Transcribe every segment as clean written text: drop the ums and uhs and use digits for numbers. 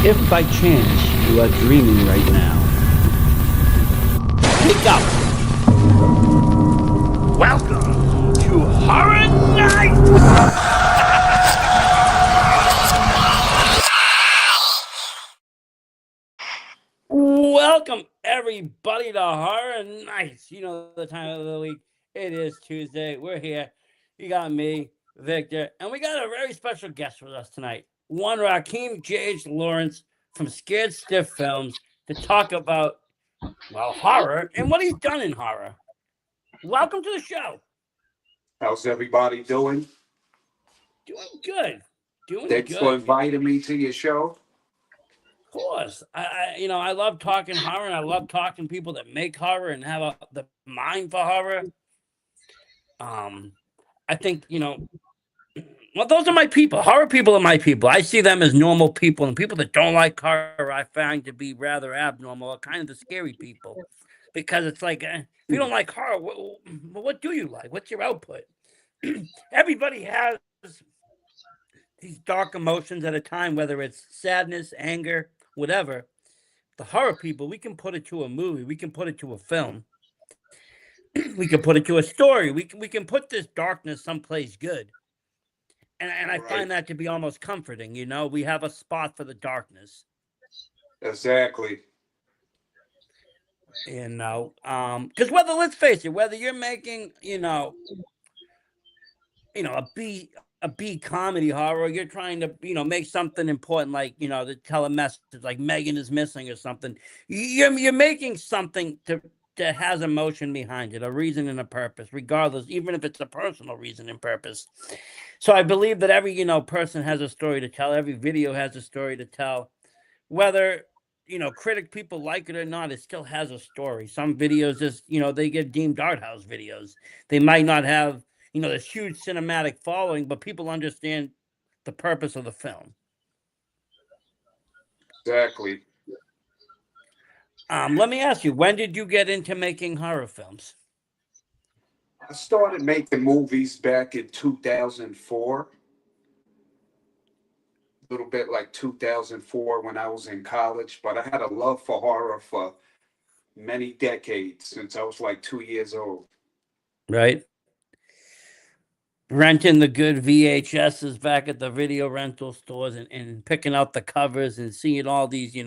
If by chance you are dreaming right now, wake up! Welcome to Horror Nights! Welcome, everybody, to Horror Nights. You know the time of the week. It is Tuesday. We're here. You got me, Victor, and we got a very special guest with us tonight. One Rakeem JH Lawrence from Scared Stiff Films to talk about, well, horror and what he's done in horror. Welcome to the show. How's everybody doing? Doing good. Doing Thanks for good. inviting me to your show. Of course, I love talking horror, and I love talking to people that make horror and have the mind for horror. I think well, those are my people. Horror people are my people. I see them as normal people, and people that don't like horror, I find to be rather abnormal, are kind of the scary people, because it's like if you don't like horror, what do you like? What's your output? Everybody has these dark emotions at a time, whether it's sadness, anger, whatever. The horror people, we can put it to a movie, we can put it to a film, we can put it to a story. We can put this darkness someplace good, and I Right. find that to be almost comforting. We have a spot for the darkness. Exactly. Because whether let's face it, whether you're making a B comedy horror, you're trying to make something important, like to tell a message like Megan is missing or something. You're making something that has emotion behind it, a reason and a purpose, regardless, even if it's a personal reason and purpose. So I believe that every person has a story to tell. Every video has a story to tell. Whether critic people like it or not, it still has a story. Some videos just they get deemed art house videos. They might not have this huge cinematic following, but people understand the purpose of the film. Exactly. Let me ask you, when did you get into making horror films? I started making movies back in 2004, a little bit like 2004 when I was in college, but I had a love for horror for many decades since I was like 2 years old. Right, renting the good VHSs back at the video rental stores, and picking out the covers and seeing all these,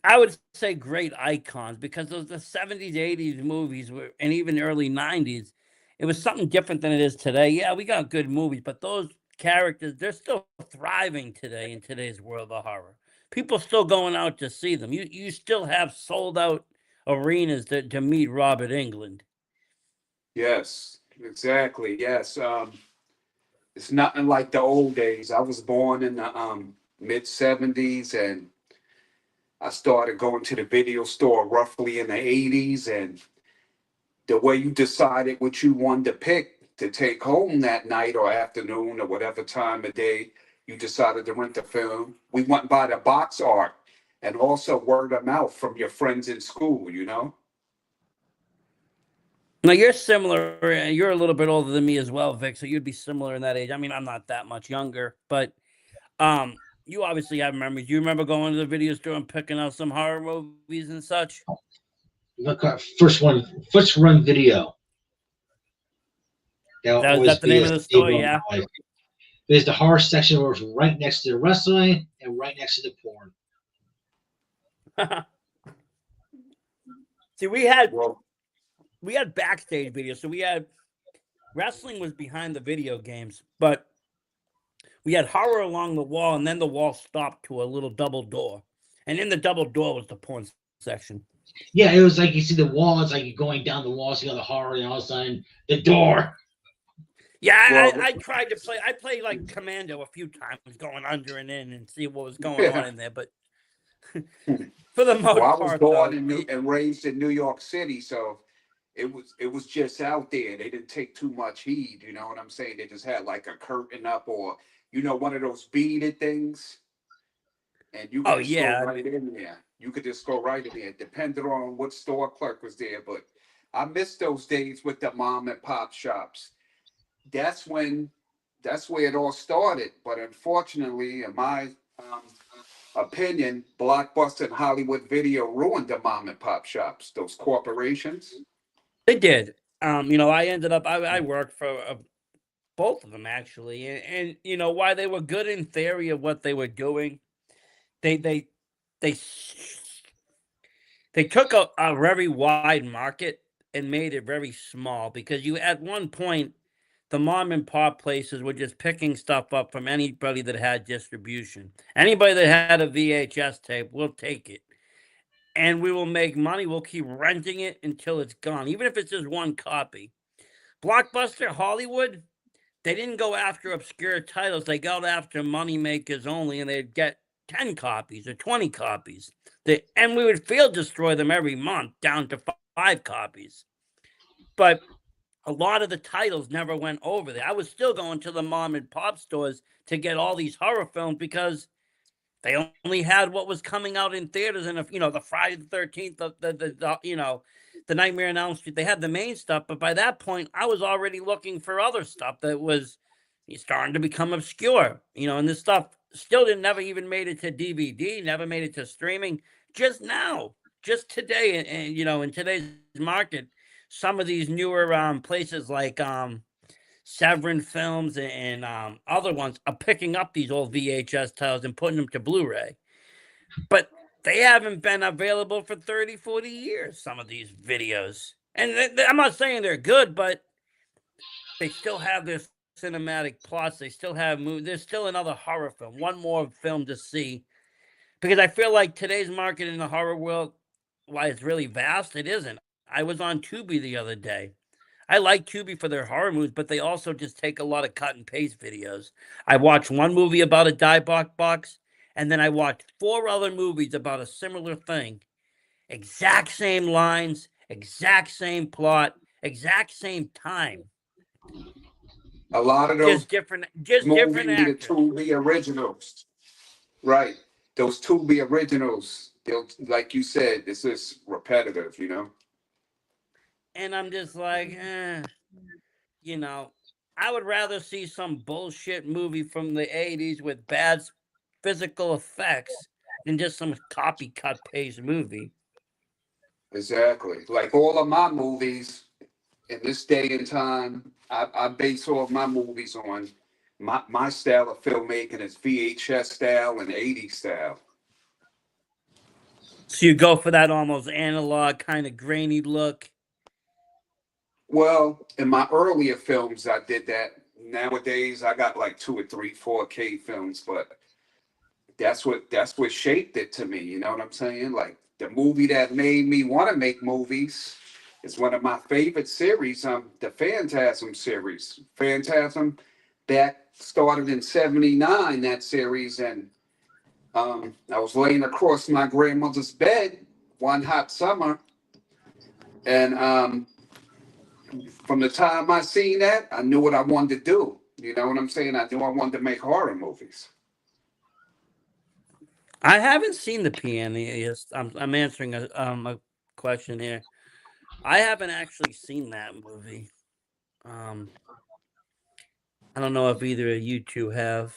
I would say great icons, because those the 70s, 80s movies were, and even early 90s, it was something different than it is today. Yeah, we got good movies, but those characters, they're still thriving today in today's world of horror. People still going out to see them. You still have sold out arenas to meet Robert England. Yes, exactly. Yes. It's nothing like the old days. I was born in the mid 70s, and I started going to the video store roughly in the 80s, and the way you decided what you wanted to pick to take home that night or afternoon or whatever time of day you decided to rent the film, we went by the box art and also word of mouth from your friends in school. Now you're similar. You're a little bit older than me as well, Vic. So you'd be similar in that age. I mean, I'm not that much younger, but you obviously have memories. You remember going to the video store and picking out some horror movies and such? Look, first run video. That That was always that the be name a of the store, staple. yeah. There's the horror section where it's right next to the wrestling and right next to the porn. See, we had Well, backstage videos. So we had wrestling was behind the video games, but we had horror along the wall, and then the wall stopped to a little double door, and in the double door was the porn section. Yeah, it was like you see the wall. It's like you're going down the wall, so you got the horror, and all of a sudden the door. Yeah, well, I tried to play. I played like Commando a few times, going under and in and see what was going on in there. But for the most well, I was part, born though, and raised in New York City, so it was just out there. They didn't take too much heed, you know what I'm saying? They just had like a curtain up, or one of those beaded things, and you could oh just go yeah, right in there. You could just go right in there, depending on what store clerk was there. But I miss those days with the mom and pop shops. That's when that's where it all started. But unfortunately, in my opinion, Blockbuster and Hollywood Video ruined the mom and pop shops, those corporations. They did. I ended up I worked for both of them actually, and why they were good in theory of what they were doing. They they they they took a very wide market and made it very small because you at one point the mom and pop places were just picking stuff up from anybody that had distribution. Anybody that had a VHS tape, we'll take it. And we will make money. We'll keep renting it until it's gone, even if it's just one copy. Blockbuster Hollywood, they didn't go after obscure titles. They got after money makers only, and they'd get 10 copies or 20 copies. And we would field destroy them every month down to 5 copies. But a lot of the titles never went over there. I was still going to the mom and pop stores to get all these horror films because they only had what was coming out in theaters, and the Friday the 13th, the Nightmare on Elm Street. They had the main stuff, but by that point, I was already looking for other stuff that was starting to become obscure. And this stuff still never even made it to DVD, never made it to streaming. Just now, just today, and in today's market, some of these newer places like Severin Films and other ones are picking up these old VHS titles and putting them to Blu-ray. But they haven't been available for 30, 40 years, some of these videos. And I'm not saying they're good, but they still have their cinematic plots. They still have movies. There's still another horror film, one more film to see. Because I feel like today's market in the horror world, while it's really vast, it isn't. I was on Tubi the other day. I like Tubi for their horror movies, but they also just take a lot of cut and paste videos. I watched one movie about a die box, and then I watched 4 other movies about a similar thing. Exact same lines, exact same plot, exact same time. A lot of those Just different actors. the Tubi originals, right? Those Tubi originals, like you said, this is repetitive, And I'm just like, I would rather see some bullshit movie from the 80s with bad physical effects than just some copy cut paste movie. Exactly. Like all of my movies in this day and time, I base all of my movies on my style of filmmaking is VHS style and 80s style. So you go for that almost analog kind of grainy look. Well, in my earlier films, I did that. Nowadays, I got like 2 or 3 4K films, but that's what shaped it to me. You know what I'm saying? Like the movie that made me want to make movies is one of my favorite series. The Phantasm series. Phantasm that started in '79. That series, and I was laying across my grandmother's bed one hot summer, and from the time I seen that, I knew what I wanted to do. You know what I'm saying? I knew I wanted to make horror movies. I haven't seen the pianist. I'm answering a question here. I haven't actually seen that movie. I don't know if either of you two have.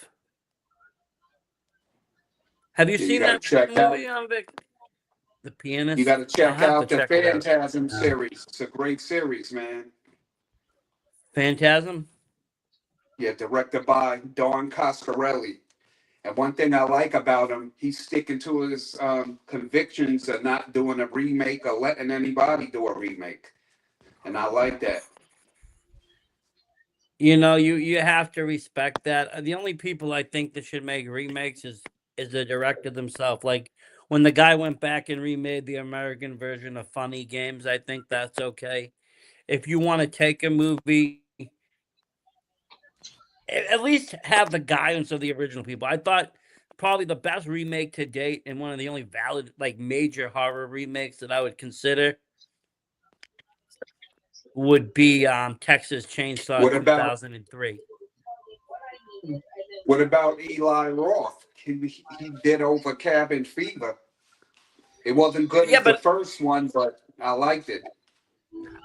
Have you You seen gotta that check out. movie, Vic? The You Pianist? got to I'll check have to out the check it out. Phantasm series. It's a great series, man. Phantasm? Yeah, directed by Don Coscarelli. And one thing I like about him, he's sticking to his convictions of not doing a remake or letting anybody do a remake. And I like that. You have to respect that. The only people I think that should make remakes is the director themselves. Like when the guy went back and remade the American version of Funny Games, I think that's okay. If you want to take a movie, at least have the guidance of the original people. I thought probably the best remake to date and one of the only valid like major horror remakes that I would consider would be Texas Chainsaw What about 2003. what about Eli Roth? He did over Cabin Fever. It wasn't good Yeah, as the but first one, but I liked it.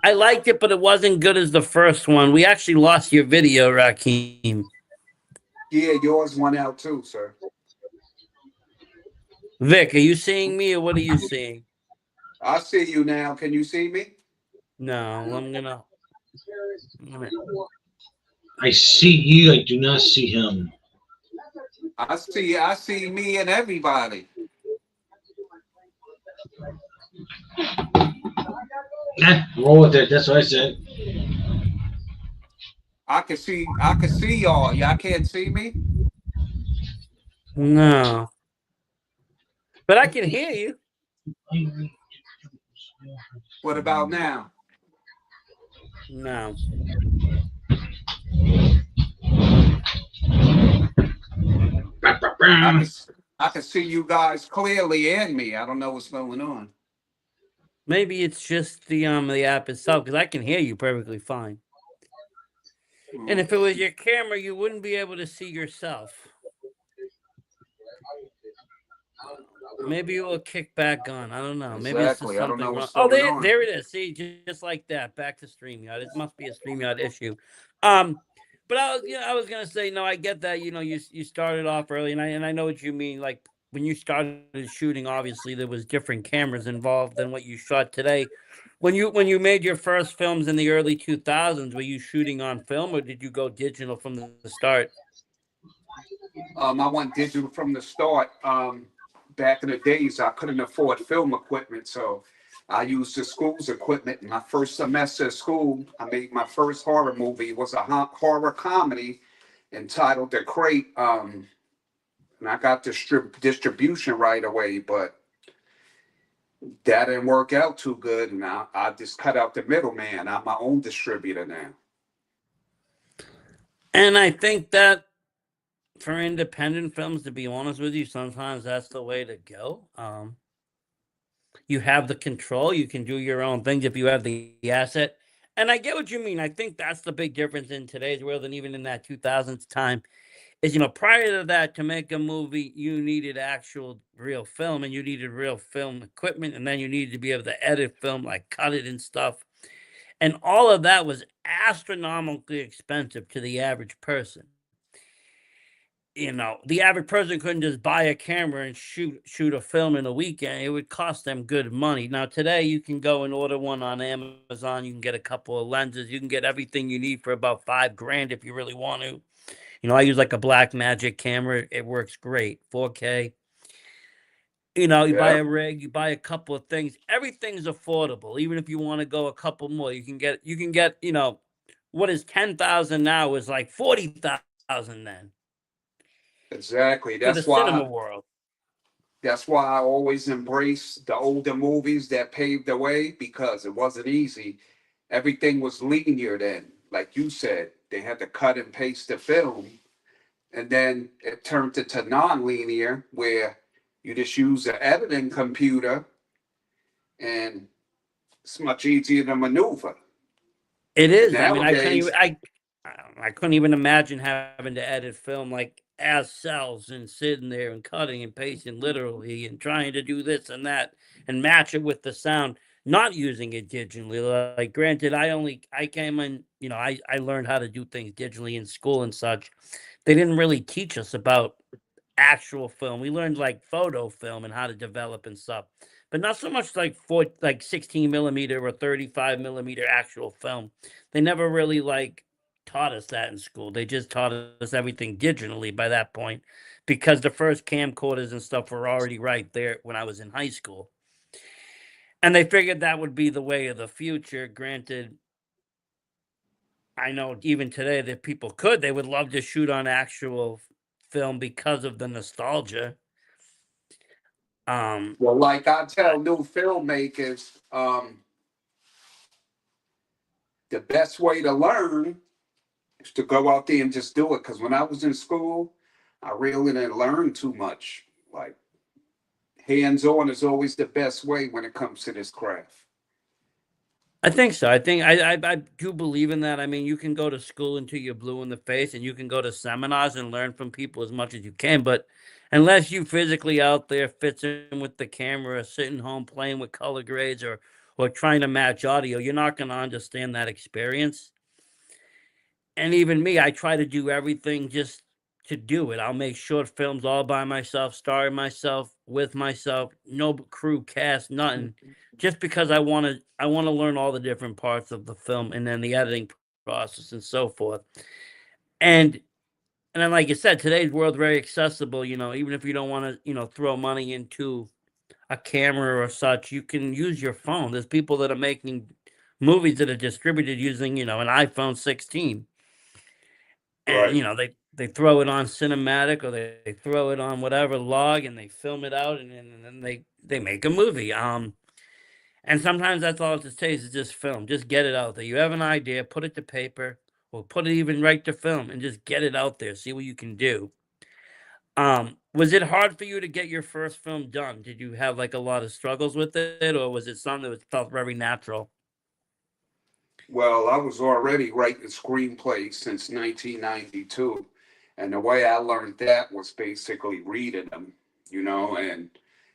I liked it, but it wasn't good as the first one. We actually lost your video, Rakeem. Yeah, yours went out too, sir. Vic, are you seeing me or what are you seeing? I see you now. Can you see me? No, I'm gonna. I see you. I do not see him. I see me and everybody. Roll with it. That's what I said. I can see y'all. Y'all can't see me? No, but I can hear you. What about now? No. I can I can see you guys clearly and me. I don't know what's going on. Maybe it's just the app itself because I can hear you perfectly fine. And if it was your camera, you wouldn't be able to see yourself. Maybe it will kick back on. I don't know. Maybe it's just Exactly. I don't know something wrong. what's Oh, going on. there it is. See, just like that. Back to StreamYard. It must be a StreamYard issue. Um, but I was gonna say, no, I get that. You started off early, and I know what you mean. Like when you started shooting, obviously there was different cameras involved than what you shot today. When you made your first films in the early 2000s, were you shooting on film or did you go digital from the start? I went digital from the start. Back in the days, I couldn't afford film equipment, so I used the school's equipment. My first semester of school, I made my first horror movie. It was a horror comedy entitled The Crate. And I got distribution right away, but that didn't work out too good. And I just cut out the middleman. I'm my own distributor now. And I think that for independent films, to be honest with you, sometimes that's the way to go. You have the control, you can do your own things if you have the asset. And I get what you mean. I think that's the big difference in today's world and even in that 2000s time is, prior to that, to make a movie, you needed actual real film and you needed real film equipment. And then you needed to be able to edit film, like cut it and stuff. And all of that was astronomically expensive to the average person. The average person couldn't just buy a camera and shoot a film in a weekend. It would cost them good money. Now today you can go and order one on Amazon. You can get a couple of lenses. You can get everything you need for about $5,000 if you really want to. I use like a Black Magic camera. It works great, 4K. You buy Yeah, a rig, you buy a couple of things. Everything's affordable. Even if you want to go a couple more, you can get. What is 10,000 now is like 40,000 then exactly. for the cinema world. That's why I always embrace the older movies that paved the way because it wasn't easy. Everything was linear then. Like you said, they had to cut and paste the film. And then it turned into non-linear where you just use the editing computer and it's much easier to maneuver. It And is. I mean, nowadays, I couldn't even imagine having to edit film like as cells and sitting there and cutting and pasting literally and trying to do this and that and match it with the sound, not using it digitally. Like granted, I came in, I learned how to do things digitally in school and such. They didn't really teach us about actual film. We learned like photo film and how to develop and stuff, but not so much like 16 millimeter or 35 millimeter actual film. They never really like taught us that in school. They just taught us everything digitally by that point, because the first camcorders and stuff were already right there when I was in high school. And they figured that would be the way of the future. Granted, I know even today that people they would love to shoot on actual film because of the nostalgia. Um, well, like I tell new filmmakers, the best way to learn is to go out there and just do it. Because when I was in school, I really didn't learn too much. Like hands on is always the best way when it comes to this craft. I think so. I think I do believe in that. I mean, you can go to school until you're blue in the face, and you can go to seminars and learn from people as much as you can. But unless you physically out there fixing with the camera, sitting home playing with color grades, or trying to match audio, you're not going to understand that experience. And even me, I try to do everything just to do it. I'll make short films all by myself, starring myself, with myself, no crew, cast, nothing, just because I want to learn all the different parts of the film and then the editing process and so forth. And and then, like you said, today's world very accessible. Even if you don't want to, throw money into a camera or such, you can use your phone. There's people that are making movies that are distributed using, an iPhone 16, and Right. they throw it on cinematic, or they throw it on whatever log, and they film it out, and then they make a movie. And sometimes that's all it just takes is just film. Just get it out there. You have an idea, put it to paper, or put it even right to film, and just get it out there. See what you can do. Was it hard for you to get your first film done? Did you have like a lot of struggles with it, or was it something that felt very natural? Well, I was already writing screenplays since 1992. And the way I learned that was basically reading them, and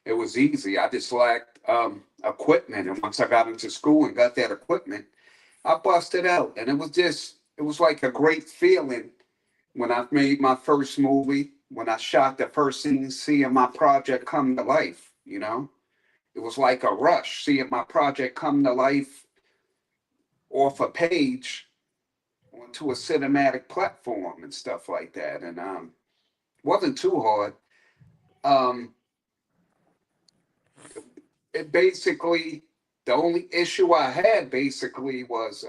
it was easy. I just lacked equipment. And once I got into school and got that equipment, I busted out. And it was like a great feeling when I made my first movie, when I shot the first scene, seeing my project come to life. It was like a rush, seeing my project come to life off a page onto a cinematic platform and stuff like that. And wasn't too hard. Um, it basically the only issue I had basically was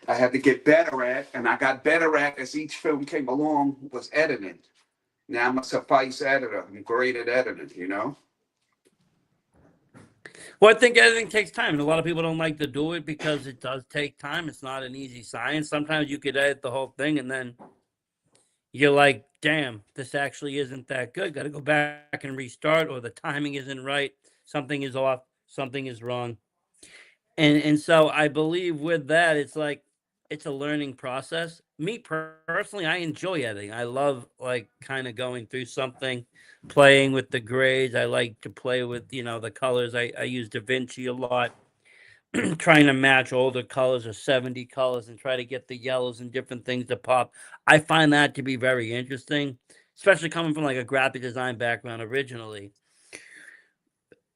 I had to get better at, and I got better at as each film came along was editing. Now I'm a suffice editor. I'm great at editing. Well, I think editing takes time, and a lot of people don't like to do it because it does take time. It's not an easy science. Sometimes you could edit the whole thing, and then you're like, "Damn, this actually isn't that good. Got to go back and restart, or the timing isn't right. Something is off. Something is wrong." And so I believe with that, it's like it's a learning process. Me personally, I enjoy editing. I love like kind of going through something, playing with the grades. I like to play with, the colors. I use Da Vinci a lot, trying to match older colors or 70 colors and try to get the yellows and different things to pop. I find that to be very interesting, especially coming from like a graphic design background originally.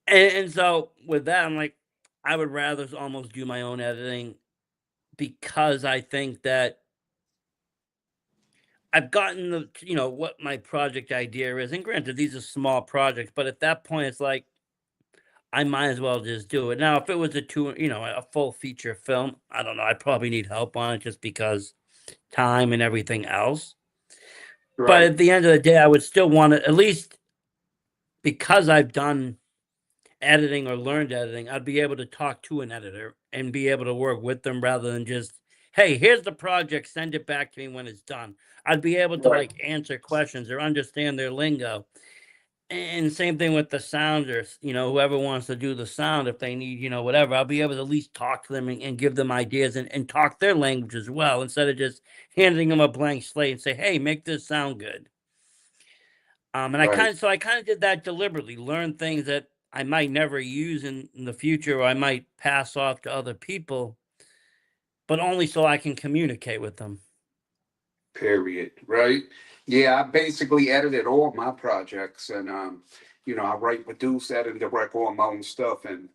And so with that, I'm like, I would rather almost do my own editing because I think that I've gotten what my project idea is. And granted, these are small projects, but at that point, it's like I might as well just do it. Now, if it was a full feature film, I don't know. I'd probably need help on it just because time and everything else. But Right. at the end of the day, I would still want to, at least because I've done editing or learned editing, I'd be able to talk to an editor and be able to work with them rather than just, hey, here's the project, send it back to me when it's done. I'd be able to Right. like answer questions or understand their lingo. And same thing with the sounders, whoever wants to do the sound, if they need, whatever, I'll be able to at least talk to them and give them ideas and talk their language as well, instead of just handing them a blank slate and say, hey, make this sound good. And Right. I kind of did that deliberately, learn things that I might never use in the future, or I might pass off to other people, but only so I can communicate with them. Period. Right. Yeah, I basically edited all my projects, and I write, produce, edit, and direct all my own stuff, and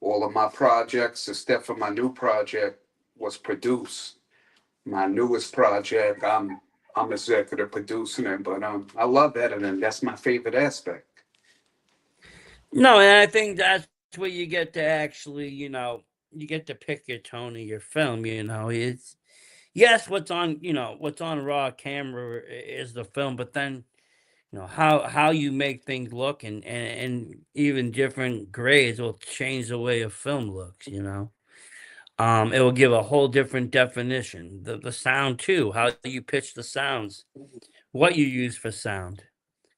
all of my projects, except for my new project, was produced. My newest project, I'm executive producing it, but I love editing. That's my favorite aspect. No, and I think that's where you get to actually, you get to pick your tone of your film. It's yes, what's on raw camera is the film, but then how you make things look and even different grades will change the way a film looks. It will give a whole different definition. The sound too, how you pitch the sounds, what you use for sound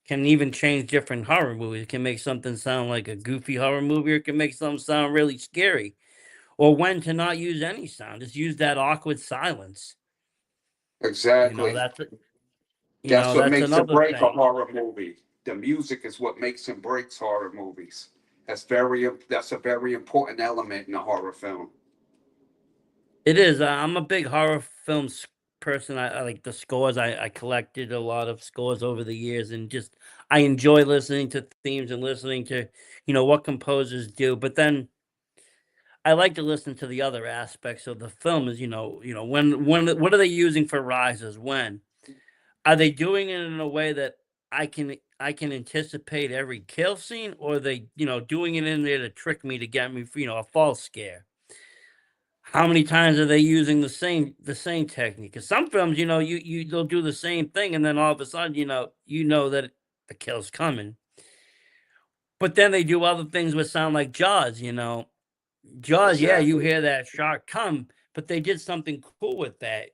can even change different horror movies. It can make something sound like a goofy horror movie, or it can make something sound really scary. Or when to not use any sound, just use that awkward silence. You know, Exactly. that's That's what that's makes and another break a thing. horror movie. The music is what makes and breaks horror movies. That's a very important element in a horror film. It is. I'm a big horror film person. I like the scores. I collected a lot of scores over the years, and just I enjoy listening to themes and listening to, what composers do. But then I like to listen to the other aspects of the film is, when what are they using for rises? When are they doing it in a way that I can anticipate every kill scene, or are they, doing it in there to trick me to get me, a false scare? How many times are they using the same technique? Because some films, they'll do the same thing, and then all of a sudden, you know that the kill's coming. But then they do other things which sound like Jaws. Jaws, yeah, you Exactly. hear that shark come, but they did something cool with that.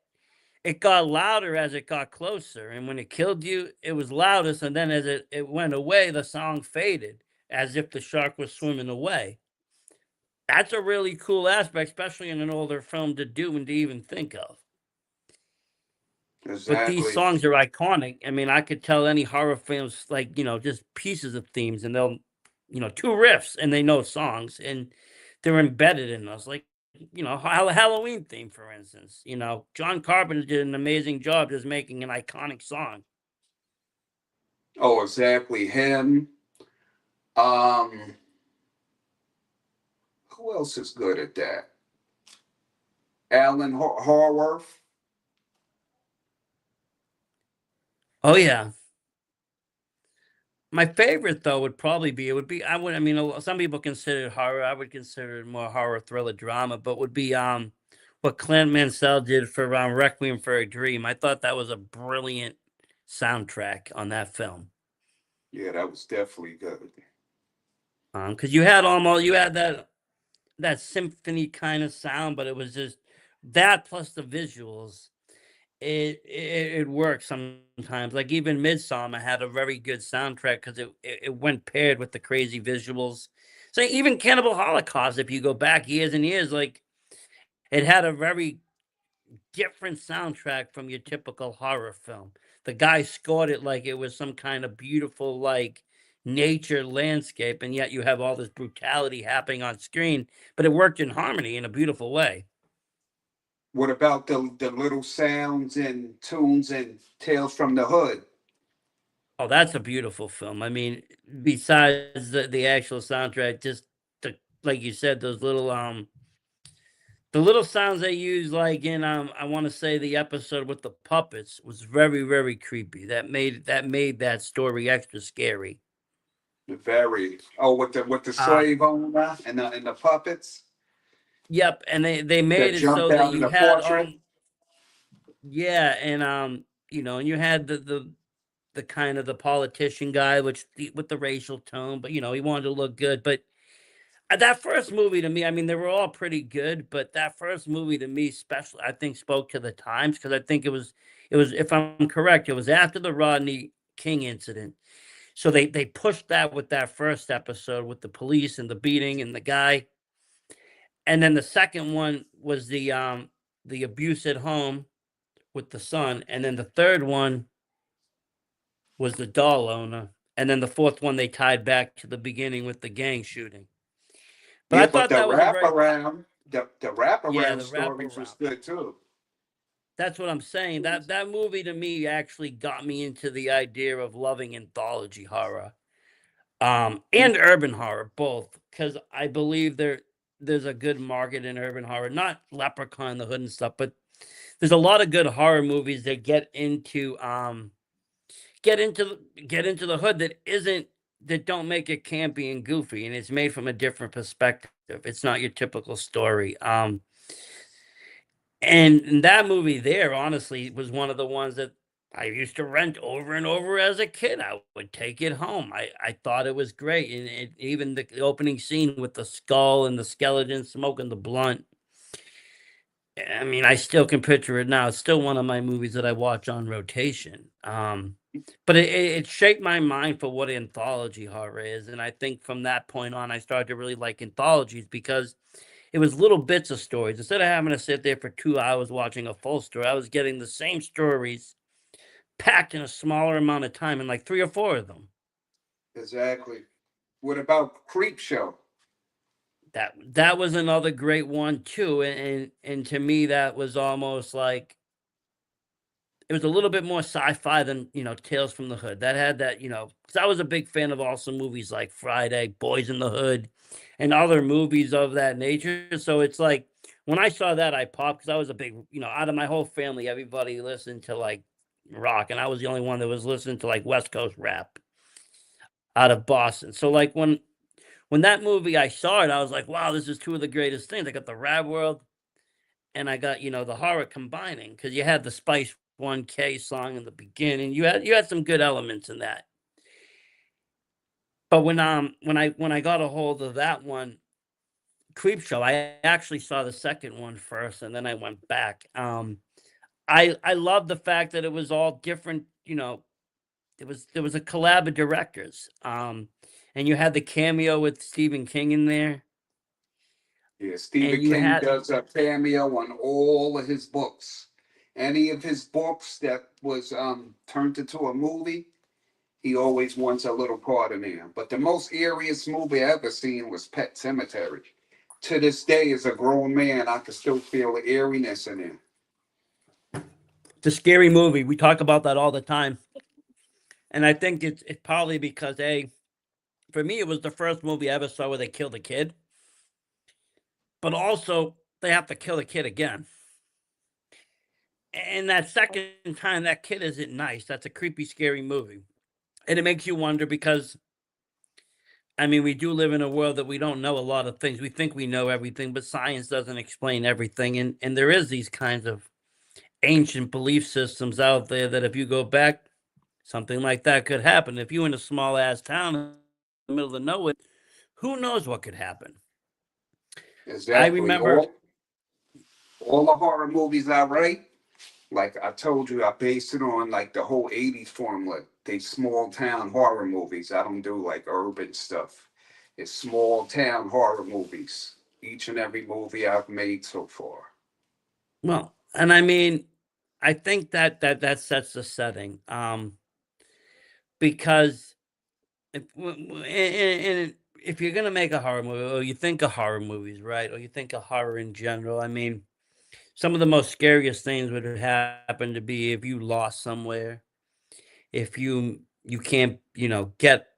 It got louder as it got closer, and when it killed you, it was loudest, and then as it went away, the song faded, as if the shark was swimming away. That's a really cool aspect, especially in an older film to do and to even think of. But these Exactly. songs are iconic. I mean, I could tell any horror films, like, just pieces of themes, and they'll, two riffs, and they know songs, and they're embedded in us. Like, Halloween theme, for instance. John Carpenter did an amazing job just making an iconic song. Oh, exactly. Him. Um, who else is good at that? Alan Horworth. Oh yeah. My favorite though would probably be it would be I mean some people consider it horror. I would consider it more horror thriller drama, but would be what Clint Mansell did for Requiem for a Dream. I thought that was a brilliant soundtrack on that film. Yeah, that was definitely good. Because you had that symphony kind of sound, but it was just that plus the visuals. It works sometimes. Like even Midsummer had a very good soundtrack because it went paired with the crazy visuals. So even Cannibal Holocaust, if you go back years and years, like it had a very different soundtrack from your typical horror film. The guy scored it like it was some kind of beautiful like nature landscape, and yet you have all this brutality happening on screen, but it worked in harmony in a beautiful way. What about the little sounds and tunes and Tales from the Hood? Oh, that's a beautiful film. I mean, besides the actual soundtrack, just like you said, those the little sounds they use, like in I want to say the episode with the puppets was very very creepy. That made that story extra scary. Very. Oh, with the Uh slave owner and the puppets yep, and they that made it so jumped that out in you the had portrait. yeah, and and you had the kind of the politician guy, with the racial tone, but he wanted to look good, but that first movie to me, I mean, they were all pretty good, but that first movie to me, especially, I think spoke to the times because I think it was, if I'm correct, it was after the Rodney King incident. So they pushed that with that first episode with the police and the beating and the guy, and then the second one was the abuse at home with the son, and then the third one was the doll owner, and then the fourth one they tied back to the beginning with the gang shooting. But I Yeah, but thought the that was a very wraparound, the yeah, wraparound the stories was wraparound. good too. That's what I'm saying. That movie to me actually got me into the idea of loving anthology horror, and urban horror both, because I believe there's a good market in urban horror, not Leprechaun in the Hood and stuff, but there's a lot of good horror movies that get into the hood that don't make it campy and goofy, and it's made from a different perspective. It's not your typical story. And that movie there, honestly, was one of the ones that I used to rent over and over as a kid. I would take it home. I thought it was great, and even the opening scene with the skull and the skeleton smoking the blunt. I mean, I still can picture it now. It's still one of my movies that I watch on rotation. But it shaped my mind for what anthology horror is, and I think from that point on, I started to really like anthologies because it was little bits of stories. Instead of having to sit there for 2 hours watching a full story, I was getting the same stories packed in a smaller amount of time in like 3 or 4 of them. Exactly. What about Creep Show? That was another great one too, and to me, that was almost like it was a little bit more sci-fi than, Tales from the Hood. That had that, because I was a big fan of also movies like Friday, Boys in the Hood, and other movies of that nature. So it's like when I saw that, I popped because I was a big, out of my whole family, everybody listened to like rock, and I was the only one that was listening to like West Coast rap out of Boston. So like when that movie I saw it, I was like, wow, this is two of the greatest things. I got the rap world and I got, the horror combining because you had the Spice 1K song in the beginning. You had some good elements in that. But when I got a hold of that one, Creepshow, I actually saw the second one first and then I went back. I love the fact that it was all different, there was a collab of directors. And you had the cameo with Stephen King in there. Yeah, And Stephen you King had does a cameo on all of his books. Any of his books that was turned into a movie, he always wants a little part in there. But the most eeriest movie I ever seen was Pet Cemetery. To this day, as a grown man, I can still feel the eeriness in there. the scary movie. We talk about that all the time. And I think it's probably because for me it was the first movie I ever saw where they killed a kid. But also they have to kill a kid again. And that second time that kid isn't nice. That's a creepy, scary movie. And it makes you wonder because I mean, we do live in a world that we don't know a lot of things. We think we know everything, but science doesn't explain everything. And there is these kinds of ancient belief systems out there that if you go back, something like that could happen. If you're in a small ass town in the middle of nowhere, who knows what could happen? I Exactly. remember, All the horror movies I write, like I told you, I base it on like the whole 80s formula. They small town horror movies. I don't do like urban stuff. It's small town horror movies. Each and every movie I've made so far. well, and I mean, I think that sets the setting. Because and if you're gonna make a horror movie, or you think of horror movies, right, or you think of horror in general, I mean, some of the most scariest things would happen to be if you lost somewhere, if you can't, get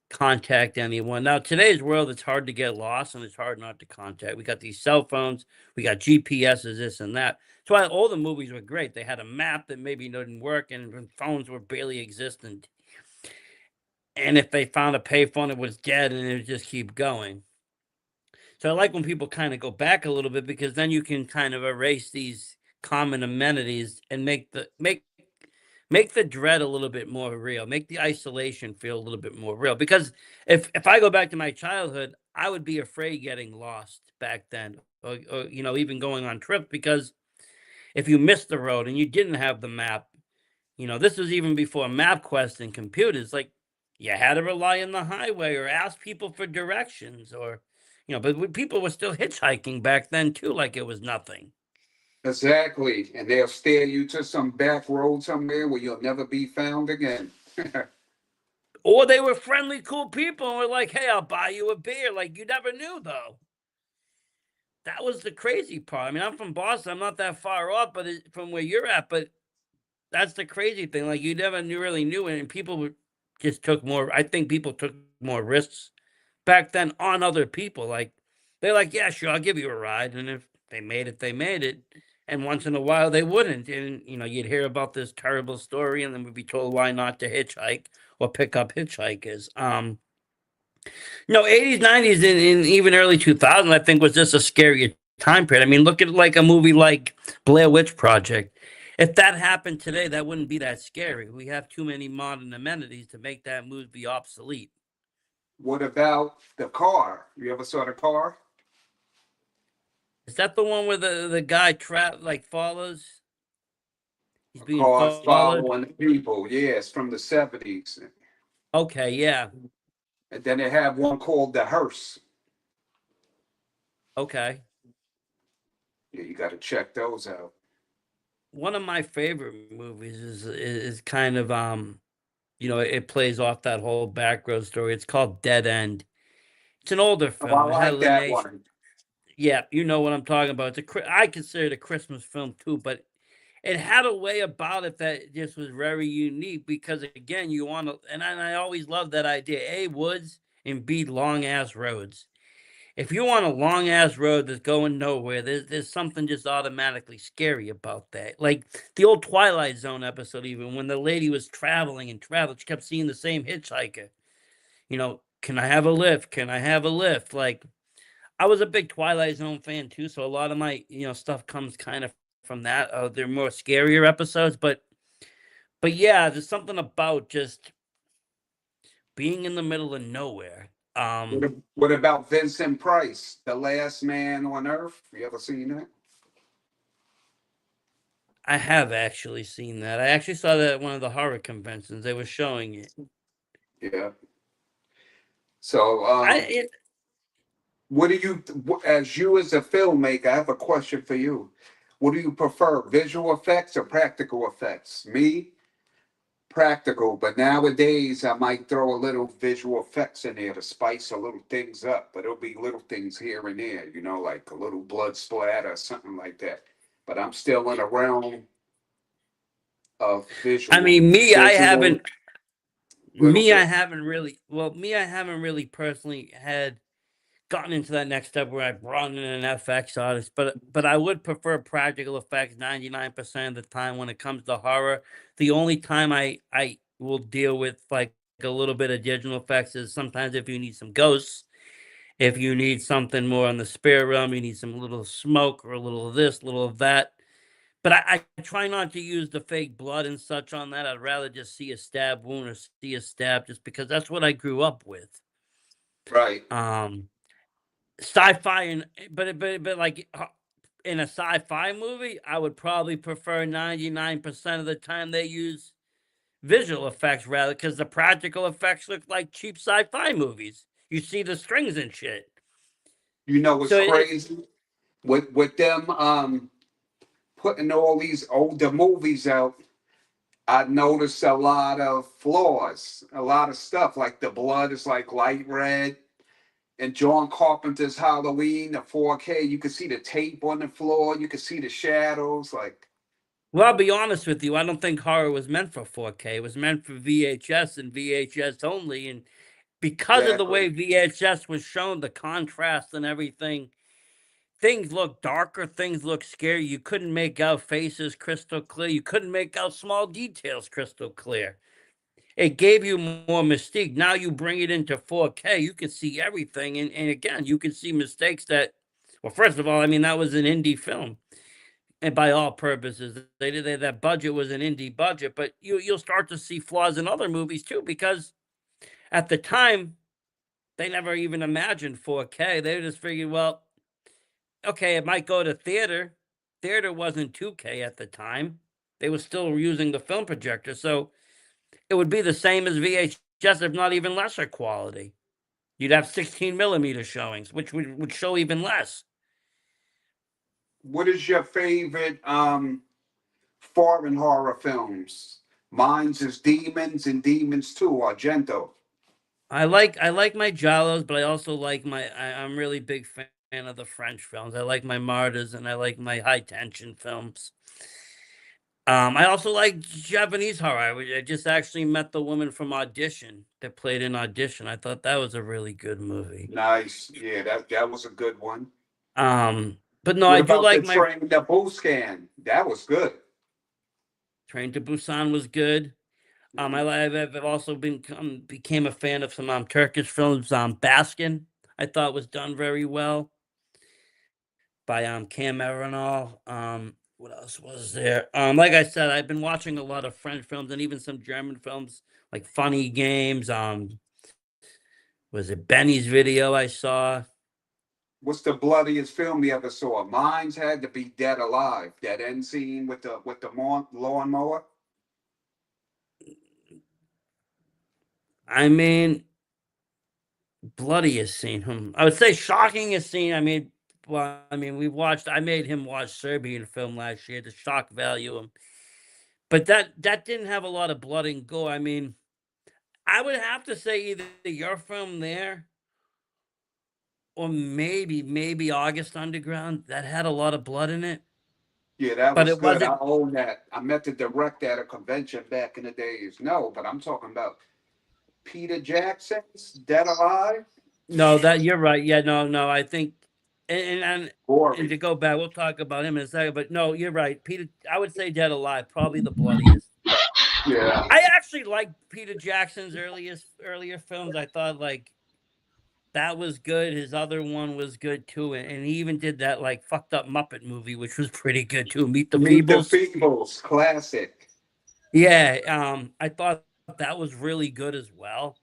contact anyone. Now, today's world, it's hard to get lost and it's hard not to contact. We got these cell phones, we got GPSs, this and that. That's why all the movies were great. They had a map that maybe didn't work, and when phones were barely existent. And if they found a payphone, it was dead, and it would just keep going. So I like when people kind of go back a little bit because then you can kind of erase these common amenities and make the dread a little bit more real, make the isolation feel a little bit more real. Because if I go back to my childhood, I would be afraid getting lost back then, or even going on trips because if you missed the road and you didn't have the map, this was even before MapQuest and computers. Like you had to rely on the highway or ask people for directions, or but people were still hitchhiking back then too, like it was nothing. Exactly. And they'll steer you to some back road somewhere where you'll never be found again. Or they were friendly, cool people and were like, "Hey, I'll buy you a beer." Like you never knew though. That was the crazy part. I mean, I'm from Boston. I'm not that far off, but from where you're at. But that's the crazy thing. Like you never really knew it, and people just took more. I think people took more risks back then on other people. Like they're like, "Yeah, sure, I'll give you a ride," and if they made it, they made it. And once in a while, they wouldn't, and you'd hear about this terrible story, and then we'd be told why not to hitchhike or pick up hitchhikers. No, 80s, 90s, and even early 2000s, I think was just a scarier time period. I mean, look at like a movie like Blair Witch Project. If that happened today, that wouldn't be that scary. We have too many modern amenities to make that movie obsolete. What about the car? You ever saw the car? Is that the one where the guy like follows? He's A being car's followed. following people. Yes, from the 70s. Okay, yeah, And then they have one called the hearse. okay. Yeah, you got to check those out. One of my favorite movies is kind of it plays off that whole background story. It's called Dead End. It's an older Oh, I film. It had like that Lene. one. Yeah, you know what I'm talking about. I consider it a Christmas film too, but it had a way about it that just was very unique because again, you want to, and I always love that idea. A, woods, and B, long ass roads. If you want a long ass road that's going nowhere, there's something just automatically scary about that. Like the old Twilight Zone episode, even when the lady was traveling and traveling, she kept seeing the same hitchhiker. You know, can I have a lift? Can I have a lift? Like I was a big Twilight Zone fan too, so a lot of my stuff comes kind of from that. They're more scarier episodes, but yeah, there's something about just being in the middle of nowhere. What about Vincent Price, The Last Man on Earth? You ever seen that? I have actually seen that. I actually saw that at one of the horror conventions. They were showing it. Yeah. So, I it, what do you, as you as a filmmaker, I have a question for you. What do you prefer, visual effects or practical effects? Me, practical, but nowadays I might throw a little visual effects in there to spice a little things up, but it'll be little things here and there, like a little blood splatter or something like that. But I'm still in a realm of I mean, visual little I bit. haven't really. Well, I haven't really personally had gotten into that next step where I brought in an FX artist, but I would prefer practical effects 99% of the time when it comes to horror. The only time I will deal with like a little bit of digital effects is sometimes if you need some ghosts, if you need something more on the spirit realm, you need some little smoke or a little of this, little of that. But I try not to use the fake blood and such on that. I'd rather just see a stab wound or see a stab just because that's what I grew up with. Right. Um Sci-fi and but like in a sci-fi movie, I would probably prefer 99% of the time they use visual effects rather because the practical effects look like cheap sci-fi movies. You see the strings and shit. You know what's So crazy? With them putting all these older movies out, I noticed a lot of flaws, a lot of stuff. Like the blood is like light red. And John Carpenter's Halloween, the 4K, you can see the tape on the floor, you can see the shadows. Like, well, I'll be honest with you. I don't think horror was meant for 4K. It was meant for VHS and VHS only. And because of the way exactly. VHS was shown, the contrast and everything, things look darker, things look scary. You couldn't make out faces crystal clear. You couldn't make out small details crystal clear. It gave you more mystique. Now you bring it into 4K, you can see everything. And again, you can see mistakes that, well, first of all, I mean, that was an indie film. And by all purposes, that budget was an indie budget, but you'll start to see flaws in other movies too, because at the time, they never even imagined 4K. They just figured, well, okay, it might go to theater. Theater wasn't 2K at the time. They were still using the film projector, so it would be the same as VHS, if not even lesser quality. You'd have 16 millimeter showings, which would show even less. What is your favorite foreign horror films? Mine's is Demons and Demons 2, Argento. I like my Giallos, but I also like I'm really big fan of the French films. I like my Martyrs and I like my high tension films. I also like Japanese horror. I just actually met the woman from Audition that played in Audition. I thought that was a really good movie. Nice. Yeah, that was a good one. But no, What I do about the like my Train to Busan? That was good. Train to Busan was good. I've also became a fan of some Turkish films. Baskin, I thought was done very well by Cam Aronal. What else was there? Like I said, I've been watching a lot of French films and even some German films like Funny Games. Was it Benny's Video I saw? What's the bloodiest film you ever saw? Mine's had to be Dead Alive. That end scene with the lawnmower. I mean, bloodiest scene. I would say shockingest scene. I mean, well, I mean, we watched. I made him watch Serbian film last year to shock value him, but that didn't have a lot of blood and gore. I mean, I would have to say either your film there or maybe August Underground that had a lot of blood in it. Yeah, that but was it good. wasn't. I own that. I met the director at a convention back in the days. No, but I'm talking about Peter Jackson's Dead Alive. No, that you're right. Yeah, no. I think, and to Gory. go back, we'll talk about him in a second. But no, you're right. Peter, I would say Dead Alive, probably the bloodiest. Yeah, I actually liked Peter Jackson's earlier films. I thought like that was good. His other one was good too, and he even did that like fucked up Muppet movie, which was pretty good too. Meet the Meet the Feebles. Feebles, classic. Yeah, I thought that was really good as well.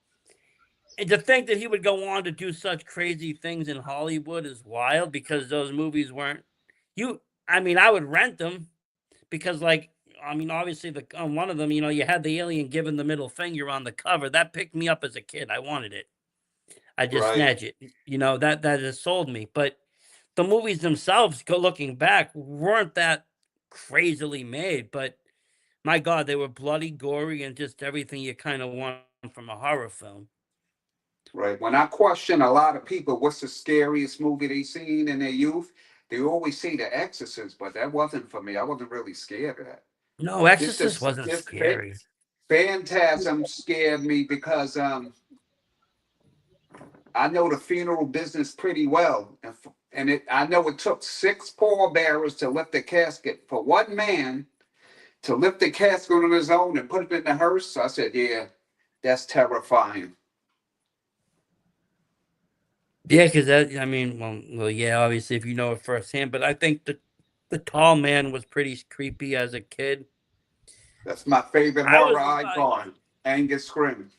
And to think that he would go on to do such crazy things in Hollywood is wild because those movies weren't you. I mean, I would rent them because, like, I mean, obviously the on one of them, you had the alien giving the middle finger on the cover. That picked me up as a kid. I wanted it. I just Right, snatch it. That has sold me. But the movies themselves, looking back, weren't that crazily made. But my God, they were bloody, gory, and just everything you kind of want from a horror film. right. When I question a lot of people, what's the scariest movie they seen in their youth? They always say The Exorcist, but that wasn't for me. I wasn't really scared of that. No, This Exorcist this wasn't this scary. Phantasm scared me because I know the funeral business pretty well, I know it took six pallbearers to lift the casket for one man to lift the casket on his own and put it in the hearse. So I said, "Yeah, that's terrifying." Yeah, because that, I mean, well, yeah, obviously, if you know it firsthand, but I think the tall man was pretty creepy as a kid. That's my favorite I horror was like, icon, Angus Scrimm.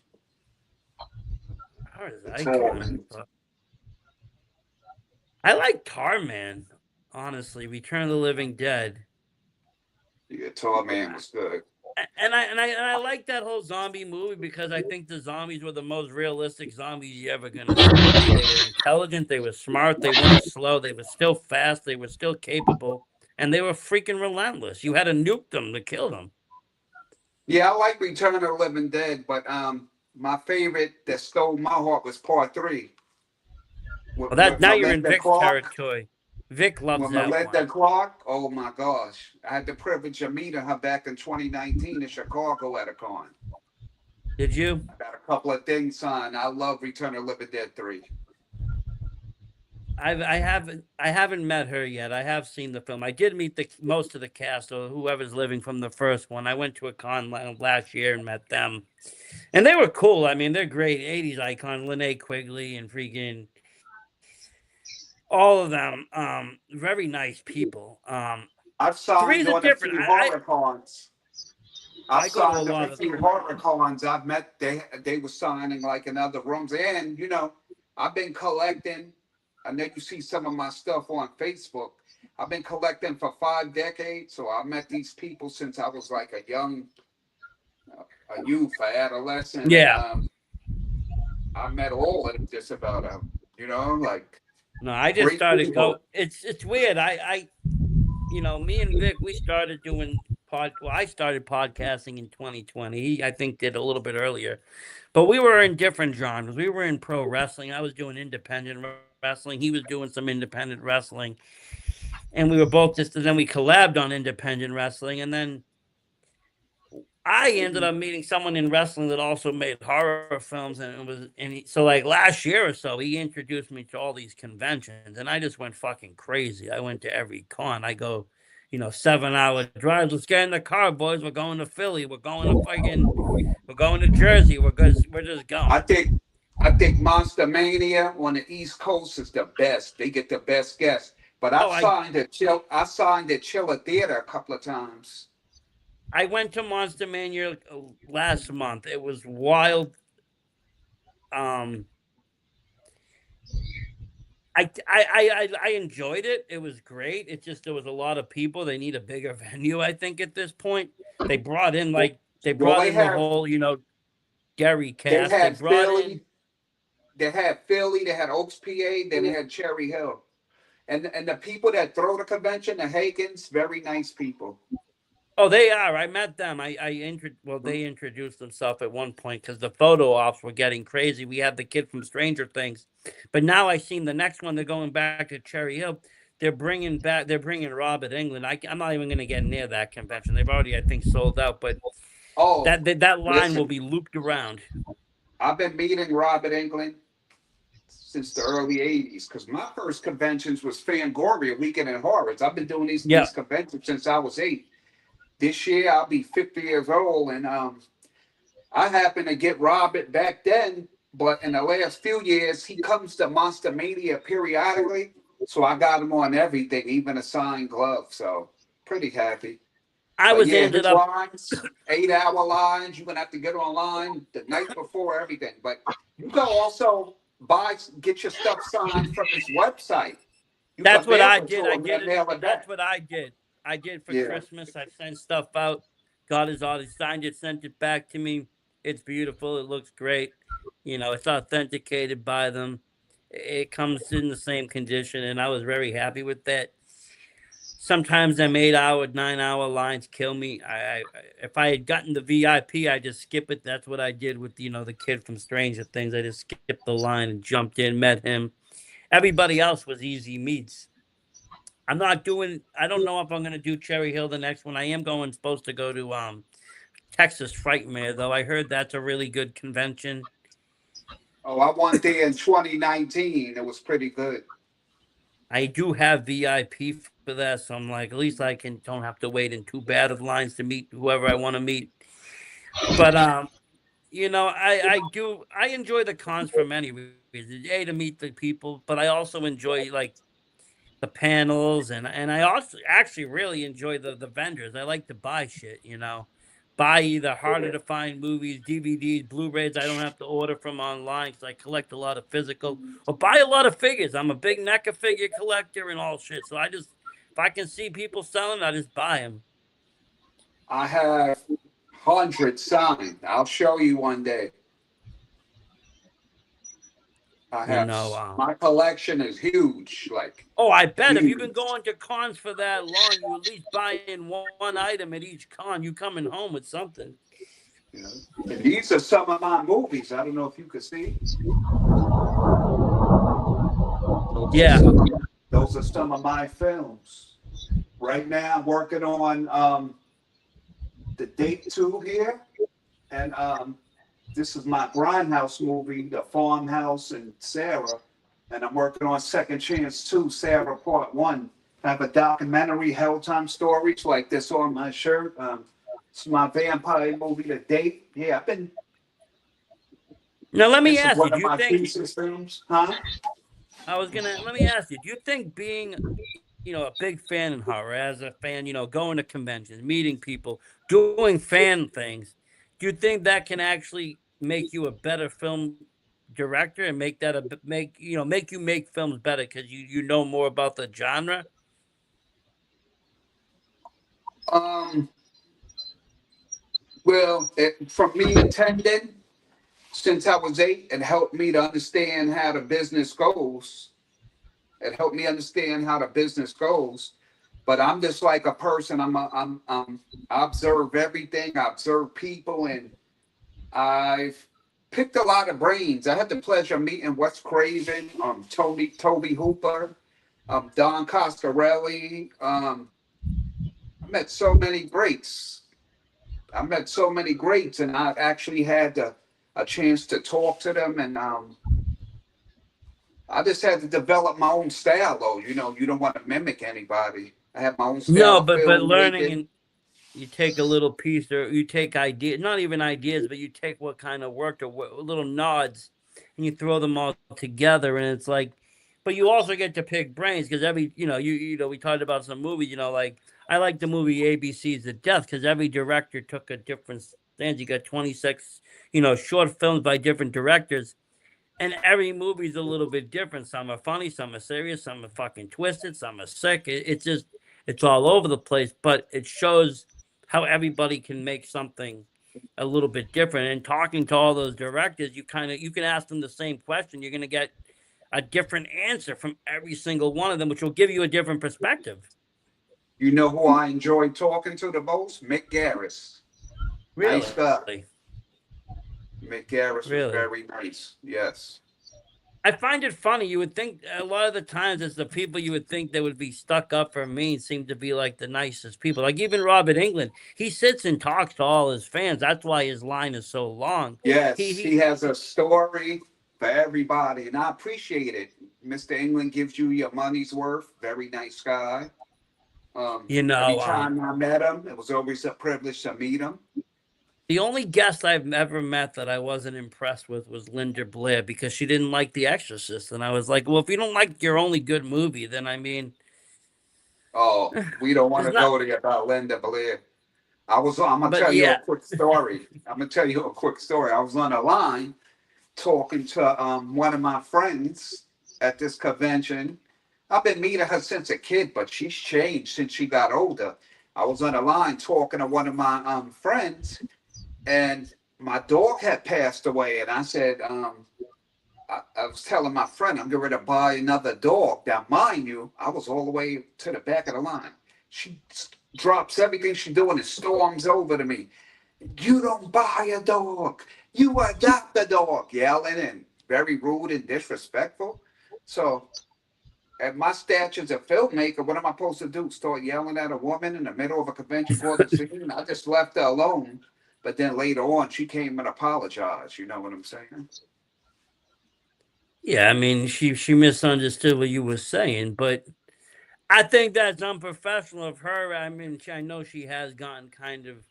how is The tall icon? man. But I like Tarman, honestly. Return of the Living Dead. Yeah, tall man was good. And I like that whole zombie movie because I think the zombies were the most realistic zombies you're ever gonna see. They were intelligent, they were smart, they weren't slow, they were still fast, they were still capable, and they were freaking relentless. You had to nuke them to kill them. Yeah, I like Return of the Living Dead, but my favorite that stole my heart was Part Three Well, that with now you're in Melinda Vic's Clark. territory. Vic loves With that Melinda one. Clark, oh my gosh. I had the privilege of meeting her back in 2019 in Chicago at a con. Did you? I got a couple of things signed. I love Return of the Living Dead 3. I haven't met her yet. I have seen the film. I did meet the most of the cast or whoever's living from the first one. I went to a con last year and met them, and they were cool. I mean, they're great '80s icon, Linnea Quigley and freaking all of them. Very nice people. I've Three signed is a on a different. few horror cons. I've I go to a signed on lot a of few them. horror cons. I've met they were signing like in other rooms. And I've been collecting. I know you see some of my stuff on Facebook. I've been collecting for 5 decades. So I met these people since I was like a youth, an adolescent, and Yeah. I met all of them just about like No, I just great started people. go. It's weird. Me and Vic, we started doing Well, I started podcasting in 2020. He, I think, did a little bit earlier, but we were in different genres. We were in pro wrestling. I was doing independent wrestling. He was doing some independent wrestling, and we were both just. And then we collabed on independent wrestling, and then I ended up meeting someone in wrestling that also made horror films, and so like last year or so, he introduced me to all these conventions, and I just went fucking crazy. I went to every con. I go, 7-hour drives. Let's get in the car, boys. We're going to Philly. We're going to Jersey. We're just I going. think I think Monster Mania on the East Coast is the best. They get the best guests. But Oh, I signed at Chiller Theater a couple of times. I went to Monster Mania last month. It was wild. Um, I enjoyed it. It was great. It just there was a lot of people. They need a bigger venue, I think, at this point. They brought in Well, like they well, brought in the whole, Gary they cast. They had brought in. Philly, they had Oaks, PA, then they had Cherry Hill. And the people that throw the convention, the Hagans, very nice people. Oh, they are. I met them. They introduced themselves at one point because the photo ops were getting crazy. We had the kid from Stranger Things, but now I seen the next one. They're going back to Cherry Hill. they're bringing Robert England. I'm not even going to get near that convention. They've already, I think, sold out. But Oh, that line will listen, be looped around. I've been meeting Robert England since the early 80s because my first conventions was Fangoria Weekend in Horrors. I've been doing Yeah, these conventions since I was 8. This year I'll be 50 years old, and I happened to get Robert back then, but in the last few years he comes to Monster Mania periodically, so I got him on everything, even a signed glove. So pretty happy. I But was yeah, ended his up. lines, 8-hour lines, you're gonna have to get online the night before everything. But you can also get your stuff signed from his website. You That's can what mail I it did. to I him did and it. mail it That's back. what I did. I did for Yeah. Christmas. I sent stuff out. Got his artist, signed it, sent it back to me. It's beautiful. It looks great. It's authenticated by them. It comes in the same condition, and I was very happy with that. Sometimes them 8-hour, 9-hour lines kill me. If I had gotten the VIP, I just skip it. That's what I did with the kid from Stranger Things. I just skipped the line and jumped in, met him. Everybody else was easy meets. I'm not doing. I don't know if I'm gonna do Cherry Hill the next one. I am supposed to go to Texas Frightmare though. I heard that's a really good convention. Oh, I went there in 2019. It was pretty good. I do have VIP for that, so I'm like, at least I don't have to wait in too bad of lines to meet whoever I want to meet. But I enjoy the cons for many reasons. A, to meet the people, but I also enjoy like the panels, and I also actually really enjoy the vendors. I like to buy shit. Buy either harder to find movies, DVDs, Blu-rays. I don't have to order from online because I collect a lot of physical, or buy a lot of figures. I'm a big NECA figure collector and all shit. So if I can see people selling, I just buy them. I have hundreds signed. I'll show you one day. I You have know. my collection is huge, like Oh, I bet if you've been huge. going to cons for that long, you at least buying one item at each con. You coming home with something. You know, and these are some of my movies. I don't know if you can see. Yeah. Those are some of my films. Right now, I'm working on the Date 2 here, and this is my Grindhouse movie, The Farmhouse and Sarah, and I'm working on Second Chance 2, Sarah Part 1. I have a documentary, Helltime Stories, like this on my shirt. It's my vampire movie, The Date. Yeah, I've been. Now let me This is ask you: one Do of you my think thesis films, huh? Let me ask you: Do you think being a big fan in horror, as a fan, going to conventions, meeting people, doing fan things, do you think that can actually make you a better film director and make that make you make films better because you know more about the genre? Um, well, from me attending since I was 8, it helped me to understand how the business goes. It helped me understand how the business goes. But I'm just like a person. I observe everything. I observe people, and I've picked a lot of brains. I had the pleasure of meeting Wes Craven, Toby Hooper, Don Coscarelli. I met so many greats. I met so many greats, and I actually had a chance to talk to them, and I just had to develop my own style, though. You don't want to mimic anybody. I have my own style No, of but learning, filmmaking. and you take a little piece, or you take ideas, not even ideas, but you take what kind of worked, or what little nods, and you throw them all together, and it's like, but you also get to pick brains because every, we talked about some movies, like I like the movie ABC's The Death because every director took a different stance. You got 26, short films by different directors, and every movie's a little bit different. Some are funny, some are serious, some are fucking twisted, some are sick. It's just, it's all over the place, but it shows how everybody can make something a little bit different. And talking to all those directors, you can ask them the same question. You're gonna get a different answer from every single one of them, which will give you a different perspective. You know who I enjoyed talking to the most? Mick Garris. Nice Really, guy. Mick Garris was really. very nice. Yes. I find it funny. You would think a lot of the times it's the people you would think they would be stuck up or mean seem to be like the nicest people. Like even Robert England, he sits and talks to all his fans. That's why his line is so long. Yes, He he has a story for everybody, and I appreciate it. Mr. England gives you your money's worth. Very nice guy. you Every know, time I met him, it was always a privilege to meet him. the only guest I've ever met that I wasn't impressed with was Linda Blair because she didn't like The Exorcist, and I was like, well, if you don't like your only good movie, then I mean, Oh, we don't want there's to not. go there about Linda Blair. I'm gonna But tell you a yeah, quick story. I'm gonna tell you a quick story. I was on a line talking to one of my friends at this convention. I've been meeting her since a kid, but she's changed since she got older. I was on a line talking to one of my friends, and my dog had passed away, and I said, I was telling my friend I'm going to buy another dog. Now, mind you, I was all the way to the back of the line. She drops everything she's doing and storms over to me. You don't buy a dog. You adopt a dog. Yelling and very rude and disrespectful. So, at my stature as a filmmaker, what am I supposed to do? Start yelling at a woman in the middle of a convention for the scene? I just left her alone. But then later on, she came and apologized. You know what I'm saying? yeah. I mean, she misunderstood what you were saying, but I think that's unprofessional of her. I mean, I know she has gotten kind of.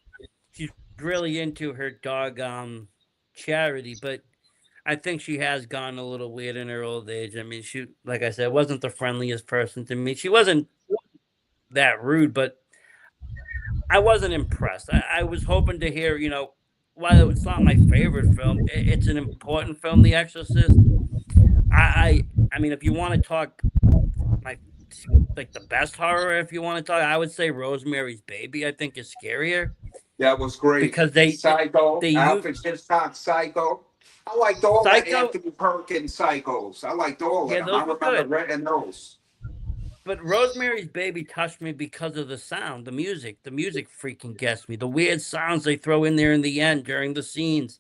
She's really into her dog charity, but I think she has gone a little weird in her old age. I mean, she, like I said, wasn't the friendliest person to me. She wasn't that rude, but I wasn't impressed. I was hoping to hear, while it's not my favorite film, it's an important film, The Exorcist. I mean, if you want to talk my like the best horror, if you want to talk, I would say Rosemary's Baby. I think is scarier That was great. because they Psycho, use Alfred Hitchcock, Psycho. I liked all the Psycho. Anthony Perkins psychos. I liked all of Yeah, them. I those were remember good. renting those. But Rosemary's Baby touched me because of the sound, the music. The music freaking gets me. The weird sounds they throw in there in the end during the scenes.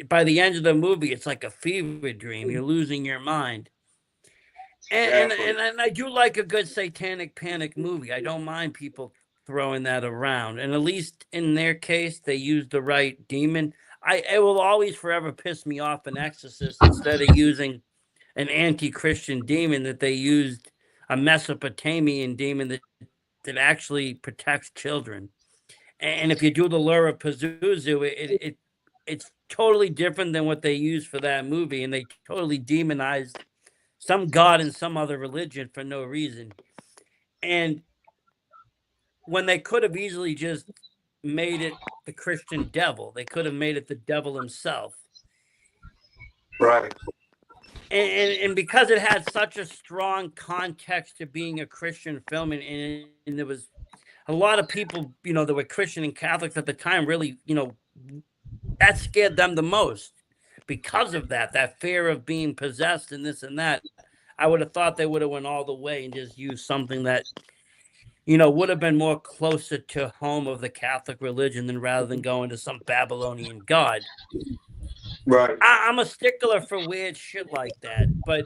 By the end of the movie, it's like a fever dream. You're losing your mind. Exactly. And I do like a good satanic panic movie. I don't mind people throwing that around. And at least in their case, they used the right demon. It will always forever piss me off an exorcist instead of using an anti-Christian demon that they used a Mesopotamian demon that actually protects children. And if you do the lure of Pazuzu, it's totally different than what they used for that movie, and they totally demonized some god in some other religion for no reason. And when they could have easily just made it the Christian devil, they could have made it the devil himself. Right. And because it had such a strong context to being a Christian film, and there was a lot of people, that were Christian and Catholics at the time, really, that scared them the most because of that fear of being possessed and this and that. I would have thought they would have went all the way and just used something that would have been more closer to home of the Catholic religion than rather than going to some Babylonian god. Right. I'm a stickler for weird shit like that, but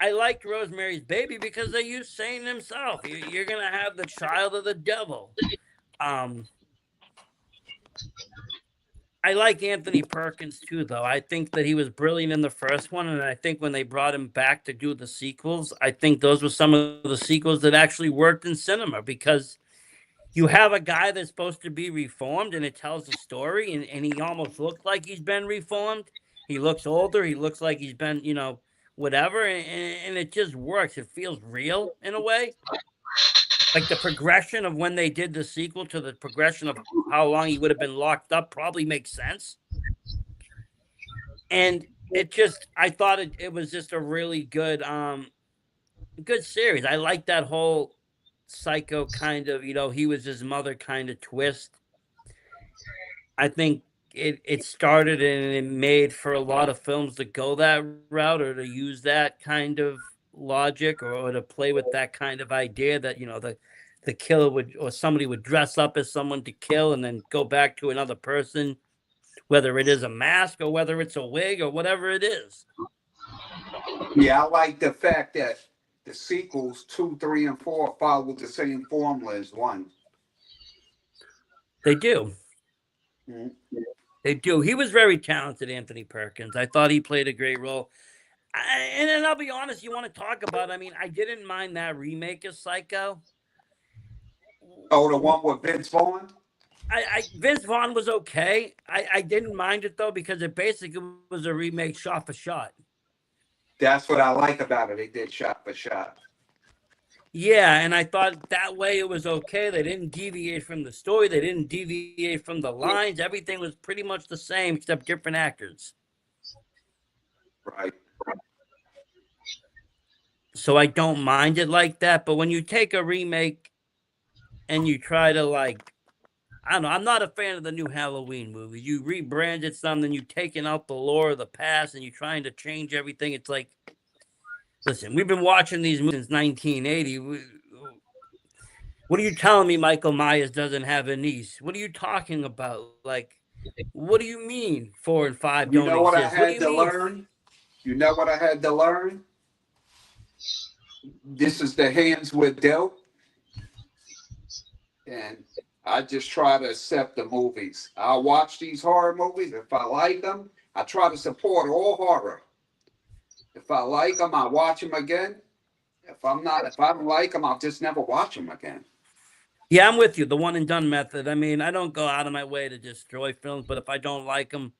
I liked Rosemary's Baby because they used Satan himself. You're gonna have the child of the devil. Um, I like Anthony Perkins too, though. I think that he was brilliant in the first one, and I think when they brought him back to do the sequels, I think those were some of the sequels that actually worked in cinema because you have a guy that's supposed to be reformed and it tells a story, and he almost looks like he's been reformed. He looks older, he looks like he's been, whatever, and it just works. It feels real in a way. Like the progression of when they did the sequel to the progression of how long he would have been locked up probably makes sense. And I thought it was just a really good series. I like that whole psycho kind of, he was his mother kind of twist. I think it started and it made for a lot of films to go that route or to use that kind of logic or to play with that kind of idea that the killer would or somebody would dress up as someone to kill and then go back to another person, whether it is a mask or whether it's a wig or whatever it is. Yeah, I like the fact that the sequels 2, 3, and 4 follow the same formula as 1. They do. Mhm. They do. He was very talented, Anthony Perkins. I thought he played a great role. And then I'll be honest, you want to talk about, I mean, I didn't mind that remake of Psycho. Oh, the one with Vince Vaughn? Vince Vaughn was okay. I didn't mind it though because it basically was a remake shot for shot. That's what I like about it. They did shot for shot. Yeah, and I thought that way it was okay. They didn't deviate from the story. They didn't deviate from the lines. Everything was pretty much the same except different actors. Right. So I don't mind it like that. But when you take a remake and you try to like, I don't know, I'm not a fan of the new Halloween movie. You rebranded something, you've taken out the lore of the past, and you're trying to change everything. It's like, listen, we've been watching these movies since 1980. What are you telling me Michael Myers doesn't have a niece? What are you talking about? Like, what do you mean 4 and 5 You don't know what I exist? What do had you to mean? learn? You know what I had to learn? This is the hands we're dealt. And I just try to accept the movies. I'll watch these horror movies. If I like them, I try to support all horror. If I like them, I watch them again. If I don't like them, I'll just never watch them again. Yeah, I'm with you. The one and done method. I mean, I don't go out of my way to destroy films, but if I don't like them,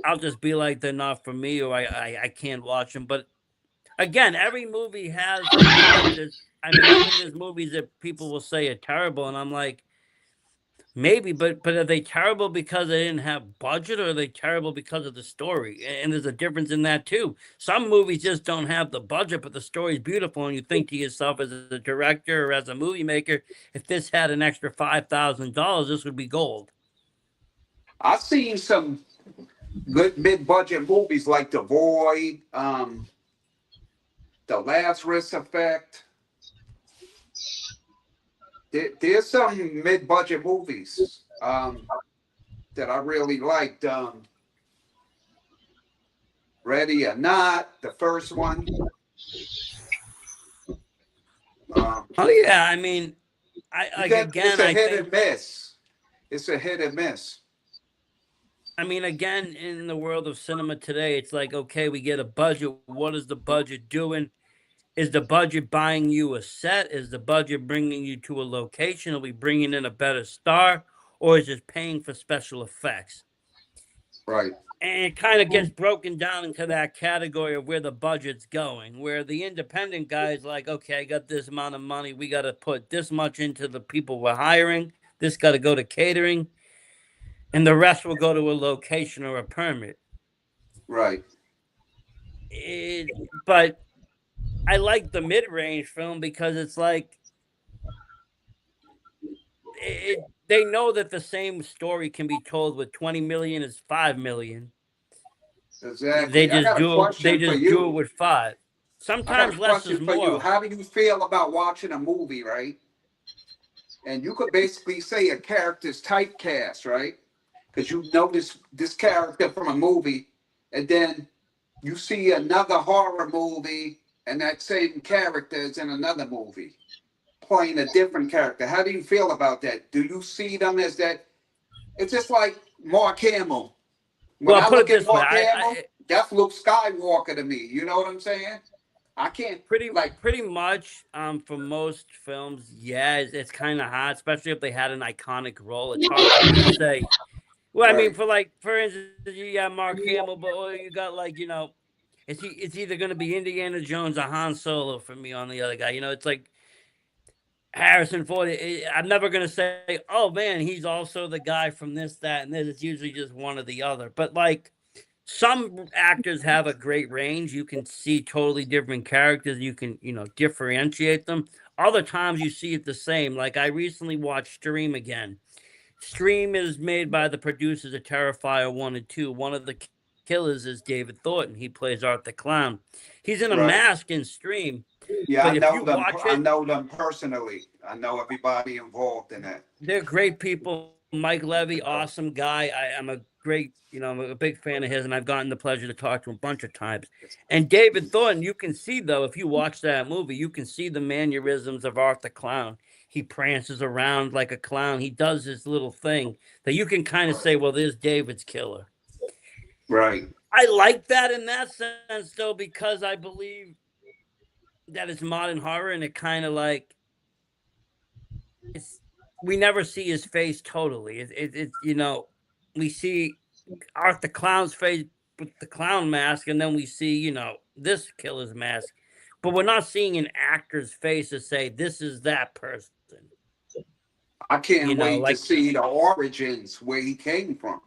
I'll just be like, they're not for me, or I can't watch them. But again, every movie has positives. I mean, even there's movies that people will say are terrible, and I'm like, maybe, but are they terrible because they didn't have budget, or are they terrible because of the story? And there's a difference in that too. Some movies just don't have the budget, but the story's beautiful, and you think to yourself as a director or as a movie maker, if this had an extra $5,000, this would be gold. I've seen some good mid-budget movies like The Void, The Lazarus Effect. There's some mid-budget movies that I really liked. Ready or Not, the first one. Oh yeah, I mean, It's a hit and miss. It's a hit and miss. I mean, again, in the world of cinema today, it's like, okay, we get a budget. What is the budget doing? Is the budget buying you a set? Is the budget bringing you to a location? Are we bringing in a better star? Or is it paying for special effects? Right. And it kind of gets broken down into that category of where the budget's going, where the independent guy's like, okay, I got this amount of money. We got to put this much into the people we're hiring. This got to go to catering. And the rest will go to a location or a permit. Right. But I like the mid-range film because it's like they know that the same story can be told with 20 million as 5 million. Exactly. I got a question for you. do it with 5. Sometimes less is more. How do you feel about watching a movie, right? And you could basically say a character's typecast, right? Because you know this character from a movie, and then you see another horror movie, and that same character is in another movie, playing a different character. How do you feel about that? Do you see them as that? It's just like Mark Hamill. When I look at Mark Hamill, that's Luke Skywalker to me. You know what I'm saying? I can't pretty much for most films, yeah, it's kind of hard, especially if they had an iconic role. It's hard to say. Well, I mean, for instance, you got Mark Hamill, but you got like, you know, it's either going to be Indiana Jones or Han Solo for me on the other guy. You know, it's like Harrison Ford. I'm never going to say, oh man, he's also the guy from this, that, and this. It's usually just one or the other. But like some actors have a great range. You can see totally different characters. You can, you know, differentiate them. Other times you see it the same. Like I recently watched Stream again. Stream is made by the producers of Terrifier 1 and 2. One of the killers is David Thornton. He plays Art the Clown. He's in a mask in Stream. Yeah, I know them personally. I know everybody involved in that. They're great people. Mike Levy, awesome guy. I'm a great, I'm a big fan of his, and I've gotten the pleasure to talk to him a bunch of times. And David Thornton, you can see though, if you watch that movie, you can see the mannerisms of Art the Clown. He prances around like a clown. He does this little thing that you can kind of say, well, there's David's killer. Right. I like that in that sense, though, because I believe that it's modern horror, and it kind of like it's we never see his face totally. We see Art the Clown's face with the clown mask, and then we see this killer's mask, but we're not seeing an actor's face to say this is that person. I can't wait to Like see the origins where he came from.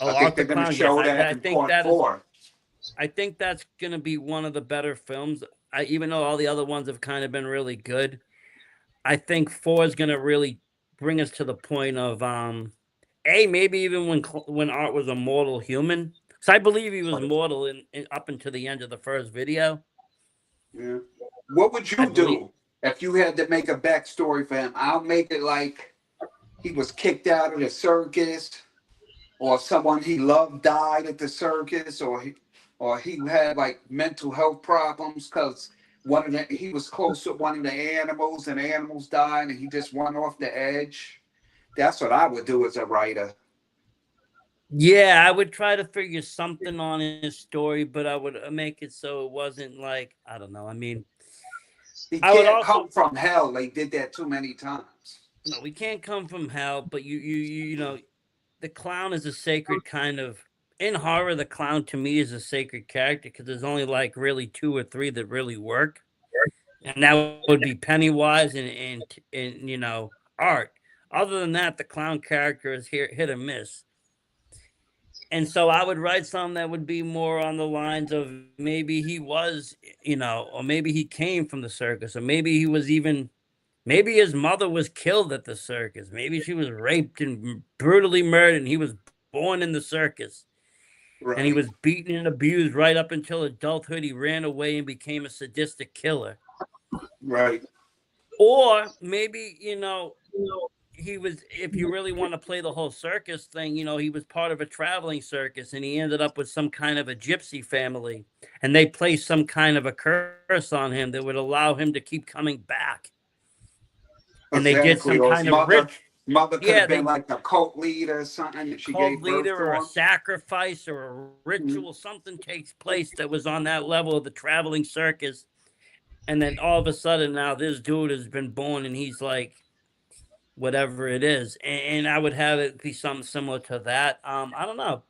I think Art they're the going to Clown. Yes, show that I in think part that is. 4. I think that's gonna be one of the better films. Even though all the other ones have kind of been really good, I think 4 is gonna really bring us to the point of maybe even when Art was a mortal human. So I believe he was mortal in up until the end of the first video. Yeah. What would I you believe. do if you had to make a backstory for him? I'll make it like he was kicked out of the circus, or someone he loved died at the circus, or he had like mental health problems because he was close to one of the animals and the animals died and he just went off the edge. That's what I would do as a writer. Yeah, I would try to figure something on his story, but I would make it so it wasn't like I don't know. I mean, He I would can't also come from hell. They did that too many times. no, we can't come from hell, but the clown is a sacred kind of in horror. The clown to me is a sacred character because there's only like really 2 or 3 that really work, and that would be Pennywise and Art. Other than that, the clown character is hit or miss. And so I would write something that would be more on the lines of maybe he was, or maybe he came from the circus, or maybe he was even maybe his mother was killed at the circus. Maybe she was raped and brutally murdered, and he was born in the circus. And he Right. was beaten and abused right up until adulthood. He ran away and became a sadistic killer. Right. Or maybe, he was, if you really want to play the whole circus thing, he was part of a traveling circus and he ended up with some kind of a gypsy family. And they placed some kind of a curse on him that would allow him to keep coming back. And they did Exactly. some Or his kind of mother could yeah, have been they like a cult leader or something, and she cult gave birth leader to or a him. sacrifice or a ritual, Mhm. something takes place that was on that level of the traveling circus. And then all of a sudden now this dude has been born and he's like whatever it is. And I would have it be something similar to that. I don't know.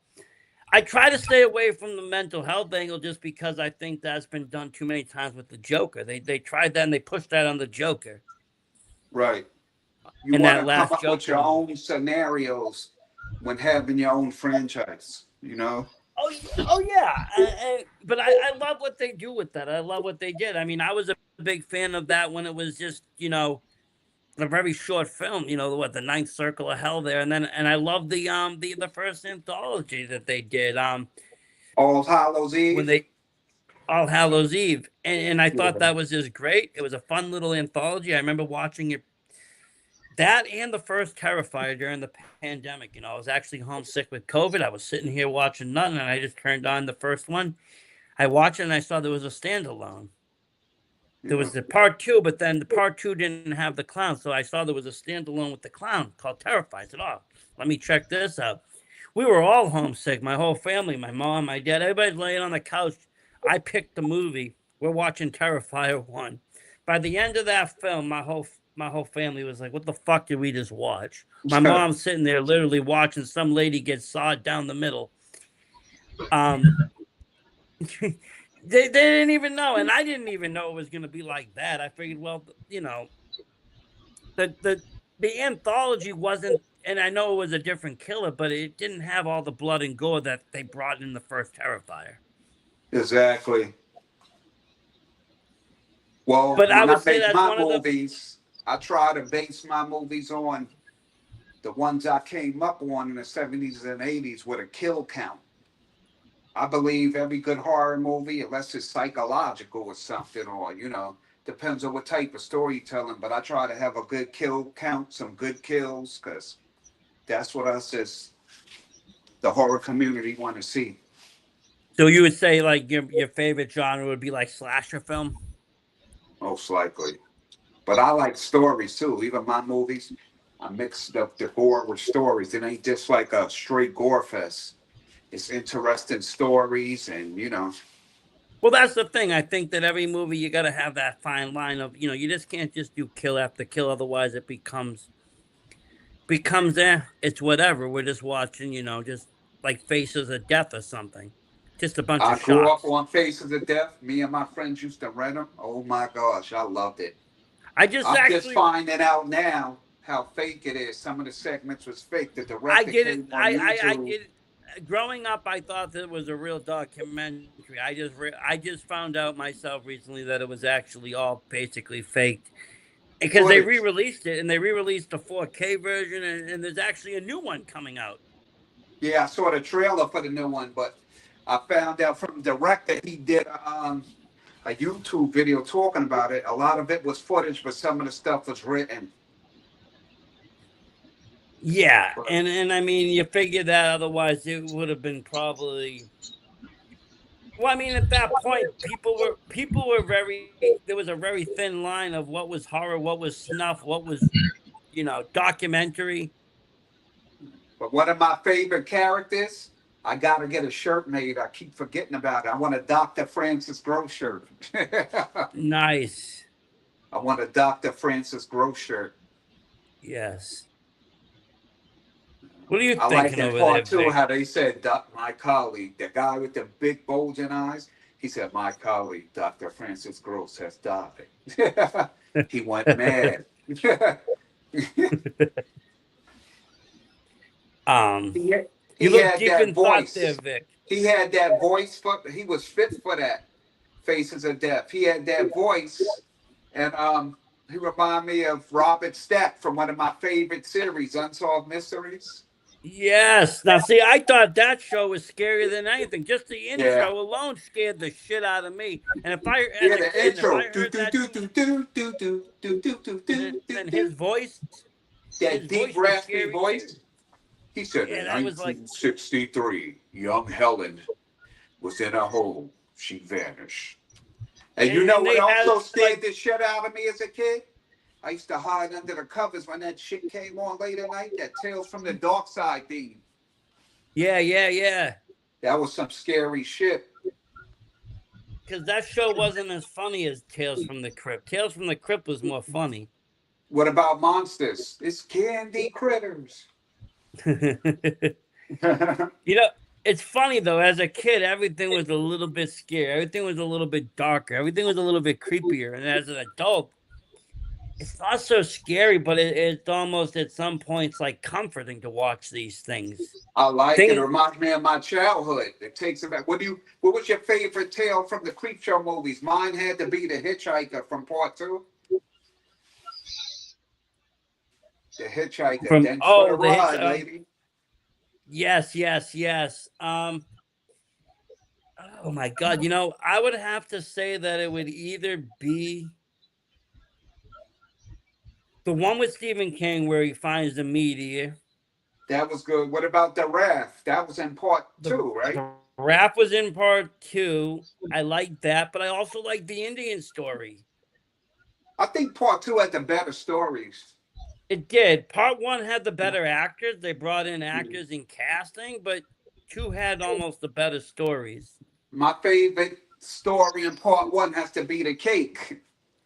I try to stay away from the mental health angle just because I think that's been done too many times with the Joker. They tried that and they pushed that on the Joker. Right. You In want that to come last up with Joker your movie. own scenarios when having your own franchise, you know? Oh yeah, but I love what they do with that. I love what they did. I mean, I was a big fan of that when it was just a very short film. The Ninth Circle of Hell there, and I love the first anthology that they did. All Hallows When Eve. they All Hallows Eve, and I thought Yeah. that was just great. It was a fun little anthology. I remember watching it. That and the first Terrifier during the pandemic. I was actually homesick with COVID. I was sitting here watching nothing, and I just turned on the first one. I watched it and I saw there was a standalone. There Yeah. was the part 2, but then the part 2 didn't have the clown. So I saw there was a standalone with the clown called Terrify. I said, oh, let me check this out. We were all homesick, my whole family, my mom, my dad, everybody's laying on the couch. I picked the movie. We're watching Terrifier 1. By the end of that film, my whole family was like, what the fuck did we just watch? My mom's sitting there literally watching some lady get sawed down the middle. They didn't even know, and I didn't even know it was going to be like that. I figured, well, the anthology wasn't, and I know it was a different killer, but it didn't have all the blood and gore that they brought in the first Terrifier. Exactly. Well, But I when I would say make that's my one of the movies, I try to base my movies on the ones I came up on in the 70s and 80s with a kill count. I believe every good horror movie, unless it's psychological or something, or, depends on what type of storytelling, but I try to have a good kill count, some good kills, because that's what us as the horror community want to see. So you would say like your favorite genre would be like slasher film? Most likely. But I like stories too. Even my movies, I mixed up the gore with stories. It ain't just like a straight gore fest. It's interesting stories, and Well, that's the thing. I think that every movie you got to have that fine line of, you just can't just do kill after kill, otherwise it becomes it's whatever. We're just watching, just like Faces of Death or something. Just a bunch I of grew up shots. on Faces of Death. Me and my friends used to rent them. Oh my gosh, I loved it. I just I'm just actually finding out now how fake it is. Some of the segments was fake. The I director get it. came on I YouTube. get it. Growing up, I thought that it was a real documentary. I just found out myself recently that it was actually all basically faked because they Footage. re-released it and they re-released the 4K version and there's actually a new one coming out. Yeah, I saw the trailer for the new one, but I found out from the director he did a YouTube video talking about it. A lot of it was footage, but some of the stuff was written. Yeah, and I mean, you figure that otherwise it would have been probably. Well, I mean, at that point, people were very. There was a very thin line of what was horror, what was snuff, what was documentary. But one of my favorite characters, I gotta get a shirt made. I keep forgetting about it. I want a Dr. Francis Gross shirt. Nice. I want a Dr. Francis Gross shirt. Yes. What are you I like thinking that over there, part too, Vic? how they said, My colleague, the guy with the big bulging eyes, he said, my colleague, Dr. Francis Gross, has died. He went mad. um, he, had, you he look had deep that in thought there, voice. Vic. He had that voice for, he was fit for that. Faces of Death. He had that voice. And he reminded me of Robert Stack from one of my favorite series, Unsolved Mysteries. Yes. Now, see, I thought that show was scarier than anything. Just the Yeah. intro alone scared the shit out of me. And if I, as Yeah, a the kid, and if intro. I Do heard do that do too, do do do do do do do and do do then his do. voice, That deep was raspy scary too. voice. He said Yeah, in that was like, 1963, young Helen was in a hole. She vanished. And you know and what they had also scared like, the shit out of me as a kid? I used to hide under the covers when that shit came on late at night. That Tales from the Dark Side theme. yeah. That was some scary shit. Because that show wasn't as funny as Tales from the Crypt. Tales from the Crypt was more funny. What about monsters? It's candy critters. It's funny though. As a kid, everything was a little bit scary. Everything was a little bit darker. Everything was a little bit creepier. And as an adult, it's not so scary, but it's almost at some points like comforting to watch these things. I like it. It Thing, reminds me of my childhood. It takes it back. What was your favorite tale from the Creepshow movies? Mine had to be the Hitchhiker from part two. The Hitchhiker. from Thanks for the the hits. ride, lady. Yes. Oh my God! I would have to say that it would either be the one with Stephen King where he finds the meteor. That was good. What about the Raft? That was in part two, right? The rap was in part two. I like that, but I also like the Indian story. I think part two had the better stories. It did. Part one had the better actors. They brought in actors in casting, but two had almost the better stories. My favorite story in part one has to be the cake.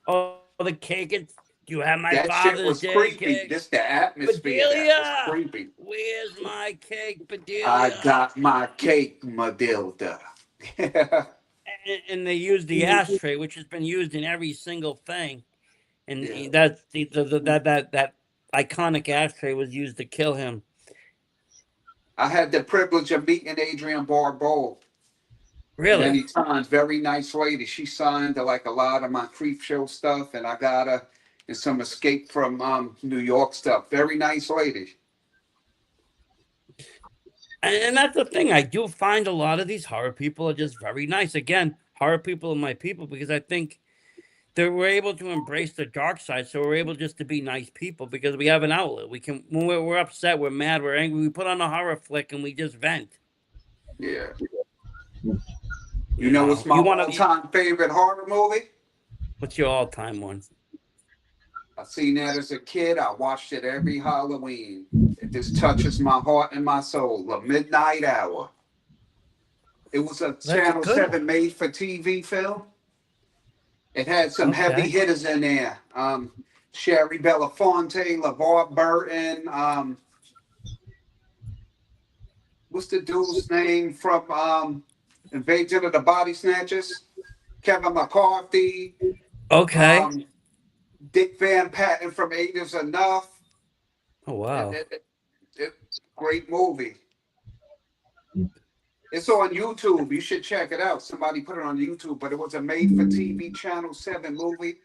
Oh, the cake. You have my That shit Father's was Day creepy. cake. Just the atmosphere that was Bedelia, creepy. where's my cake, Bedelia? I got my cake, Madilda. And they used the ashtray, which has been used in every single thing. And Yeah. that's that iconic ashtray was used to kill him. I had the privilege of meeting Adrienne Barbeau Really? many times. Very nice lady. She signed like a lot of my creep show stuff, and I got her in some Escape from New York stuff. Very nice lady. And that's the thing. I do find a lot of these horror people are just very nice. Again, horror people are my people because I think we're able to embrace the dark side, so we're able just to be nice people because we have an outlet. We can when we're upset, we're mad, we're angry. We put on a horror flick and we just vent. Yeah. You You know what's know, my you want to. all-time favorite horror movie? What's your all-time one? I seen that as a kid. I watched it every Halloween. It just touches my heart and my soul. The Midnight Hour. It was a That's a Channel good 7 one. made for TV film. It had some heavy Okay. hitters in there. Sherry Belafonte, LeVar Burton. What's the dude's name from Invasion of the Body Snatchers? Kevin McCarthy. Okay. Um, Dick Van Patten from Eight Is Enough. Oh It, wow. it, great movie. It's on YouTube. You should check it out. Somebody put it on YouTube, but it was a made for TV Channel 7 movie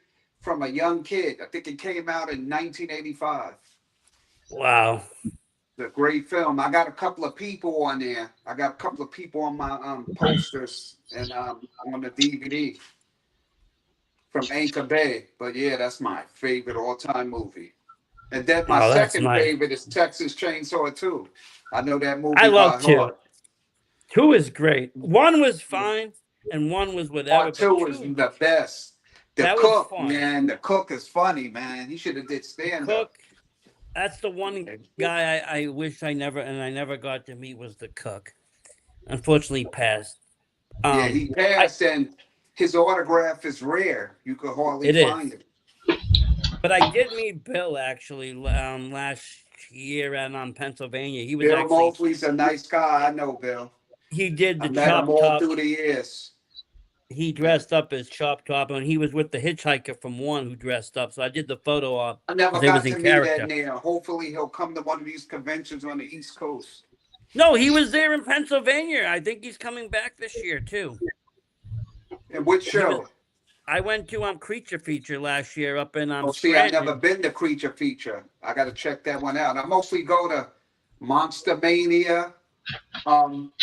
from a young kid. I think it came out in 1985. Wow. It's a great film. I got a couple of people on there. I got a couple of people on my posters and on the DVD from Anchor Bay. But yeah, that's my favorite all-time movie. And then my Oh, that's second nice. favorite is Texas Chainsaw 2. I know that I movie by love two. heart. Two is great. One was fine, and one was whatever. Part But two is two, the best. The that was cook, fun. man, the cook is funny, man. He should have did The stand up. cook. That's the one guy I wish I never got to meet was the cook. Unfortunately, he passed. Yeah, he I passed, and his autograph is rare. You could hardly it is. find it. But I did meet Bill actually last year and on Pennsylvania. He was Bill actually Mosley's a nice guy. I know Bill. he did I the met him chop all top. through the years. He Yeah. dressed up as Chop Top, and he was with the hitchhiker from One who dressed up. So I did the photo op I never because it was got in to meet Ed character. Nair. Hopefully, he'll come to one of these conventions on the East Coast. No, he was there in Pennsylvania. I think he's coming back this year too. And which He was. show? I went to Creature Feature last year up in Oh, see, I never Scranton. been to Creature Feature. I got to check that one out. I mostly go to Monster Mania,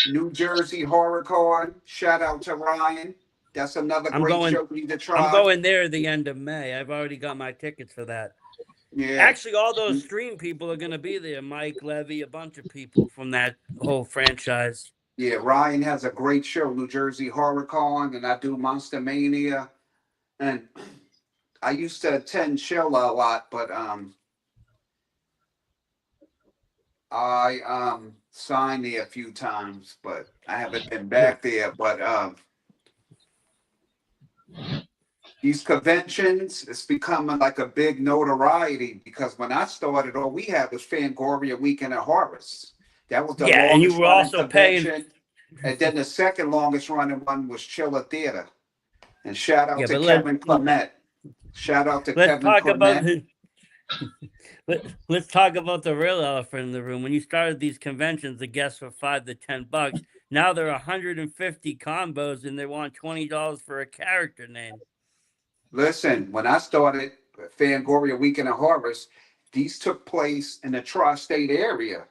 New Jersey Horror Con. Shout out to Ryan. That's another I'm great going. show you need to I'm try. going there the end of May. I've already got my tickets for that. Yeah. Actually, all those stream people are going to be there. Mike Levy, a bunch of people from that whole franchise. Yeah, Ryan has a great show, New Jersey Horror Con, and I do Monster Mania. And I used to attend Shella a lot, but I signed there a few times, but I haven't been back there. But these conventions, it's becoming like a big notoriety because when I started, all we had was Fangoria Weekend at Horrors. That was the Yeah, and you longest were running also paying. convention. And then the second longest running one was Chiller Theater. And shout out Yeah, to but Kevin Clement. Shout out to let's Kevin talk about Clement. let's talk about the real elephant in the room. When you started these conventions, the guests were $5 to $10. Now they're 150 combos, and they want $20 for a character name. Listen, when I started Fangoria Weekend of Horrors, these took place in the tri-state area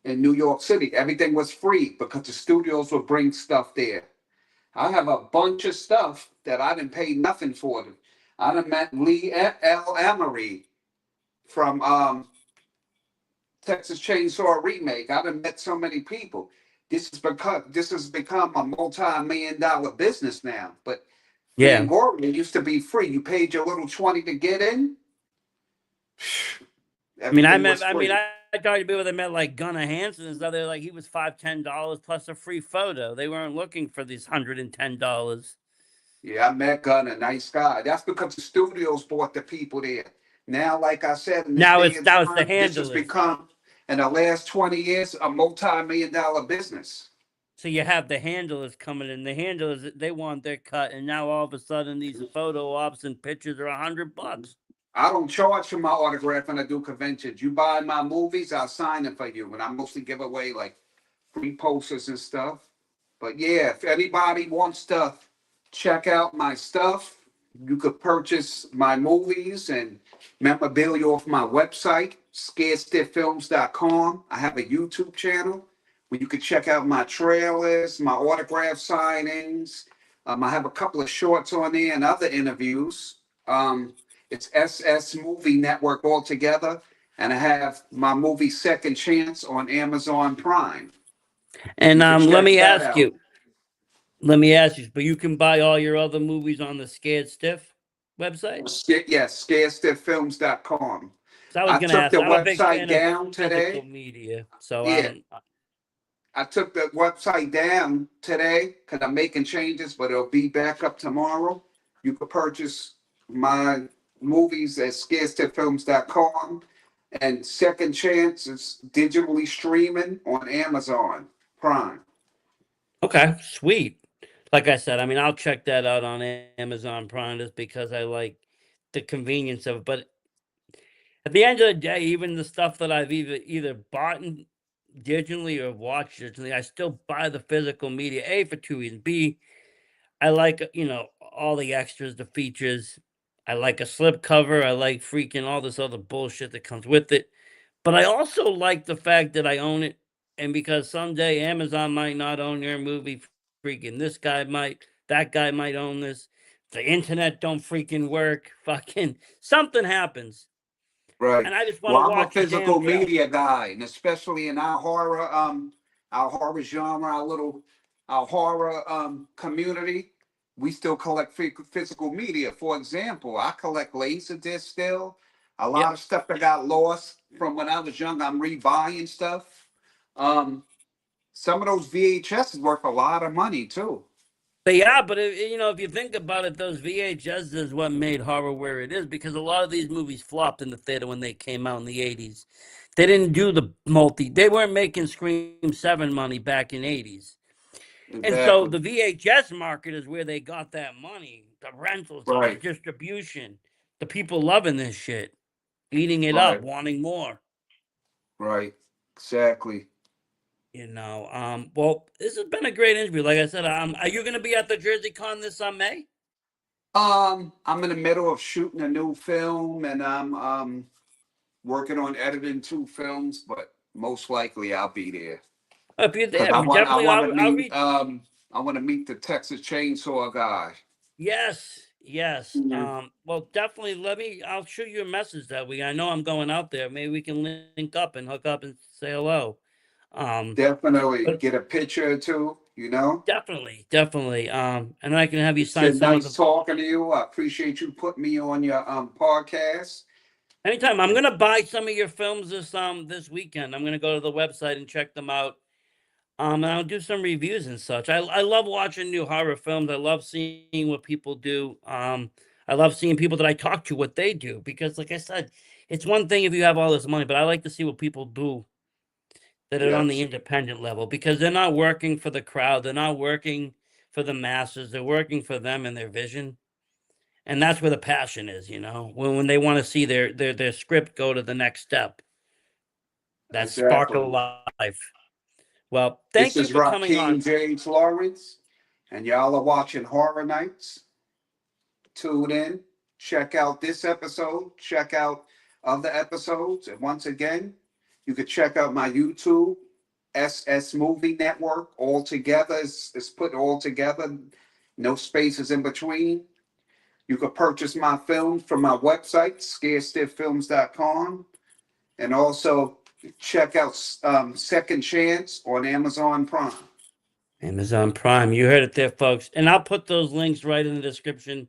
in New York City. Everything was free because the studios would bring stuff there. I have a bunch of stuff that I didn't pay nothing for. I done met Lee L. Emery from Texas Chainsaw Remake. I done met so many people. This has become a multi-million-dollar business now. But Yeah, Fangoria used to be free. You paid your little 20 to get in. I mean, Everything was free. I talked to people that met like Gunnar Hansen and stuff. They're like, he was $5, $10 plus a free photo. They weren't looking for these $110. Yeah, I met Gunn, a nice guy. That's because the studios bought the people there. Now, like I said, in this Now day it's and now it's the time, this has handlers. become, in the last 20 years, a multi-million-dollar business. So you have the handlers coming in. The handlers, they want their cut, and now all of a sudden these photo ops and pictures are $100. I don't charge for my autograph when I do conventions. You buy my movies, I'll sign it for you. And I mostly give away like free posters and stuff. But yeah, if anybody wants to check out my stuff, you could purchase my movies and memorabilia off my website, scaredstiffilms.com. I have a YouTube channel where you can check out my trailers, my autograph signings, I have a couple of shorts on there and other interviews. It's SS Movie Network altogether, and I have my movie Second Chance on Amazon Prime. And You can let check me that ask out. you. Let me ask you. But you can buy all your other movies on the Scared Stiff website. Yes, scarestiffilms.com. So I was I gonna took ask. the I'm a big website fan of down physical today. media, so Yeah, I took the website down today because I'm making changes, but it'll be back up tomorrow. You can purchase my movies at scarestiffilms.com, and Second Chance is digitally streaming on Amazon Prime. okay, sweet. Like I said, I mean, I'll check that out on Amazon Prime just because I like the convenience of it. But at the end of the day, even the stuff that I've either bought digitally or watched digitally, I still buy the physical media. A, for two reasons. B, I like all the extras, the features. I like a slip cover. I like freaking all this other bullshit that comes with it. But I also like the fact that I own it, and because someday Amazon might not own your movie, freaking this guy might, that guy might own this. The internet don't freaking work. Fucking something happens, Right. and I just want Well, to I'm a watch a damn physical film. media guy, and especially in our horror genre, our horror community, we still collect physical media. For example, I collect Laserdisc still. A lot Yep. of stuff that got lost from when I was young, I'm rebuying stuff. Um, some of those VHS is worth a lot of money too. But yeah, but if you think about it, those VHS is what made horror where it is, because a lot of these movies flopped in the theater when they came out in the 80s. They didn't do they weren't making Scream 7 money back in 80s. And so Exactly. the VHS market is where they got that money, the rentals, the Right. distribution, the people loving this shit, eating it up, Right. wanting more. Right. Exactly. Well, this has been a great interview. Like I said, are you going to be at the Jersey Con this May? I'm in the middle of shooting a new film, and I'm working on editing two films, but most likely I'll be there If you're because there, we definitely, I'll reach. I want to meet the Texas Chainsaw guy. Yes, yes. Mhm. Well, definitely. I'll shoot you a message that week. I know I'm going out there. Maybe we can link up and hook up and say hello. Definitely But get a picture or two. You know, definitely, definitely. And I can have you it's sign been some of nice the. talking to you. I appreciate you putting me on your podcast. Anytime. I'm gonna buy some of your films this weekend. I'm gonna go to the website and check them out. And I'll do some reviews and such. I love watching new horror films. I love seeing what people do. I love seeing people that I talk to what they do, because, like I said, it's one thing if you have all this money, but I like to see what people do that are on the Yes, independent level, because they're not working for the crowd. They're not working for the masses. They're working for them and their vision. And that's where the passion is, when they want to see their script go to the next step. That spark of exactly. life. Well, This thank you is for coming on. Rakeem JH Lawrence, and y'all are watching Horror Nights. Tune in, check out this episode, check out other episodes. And once again, you can check out my YouTube, SS Movie Network. All together is put all together, no spaces in between. You can purchase my films from my website, scarestiffilms.com. And also check out Second Chance on Amazon Prime. Amazon Prime. You heard it there, folks. And I'll put those links right in the description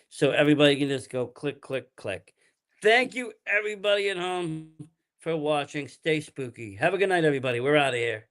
so everybody can just go click, click, click. Thank you, everybody at home, for watching. Stay spooky. Have a good night, everybody. We're out of here.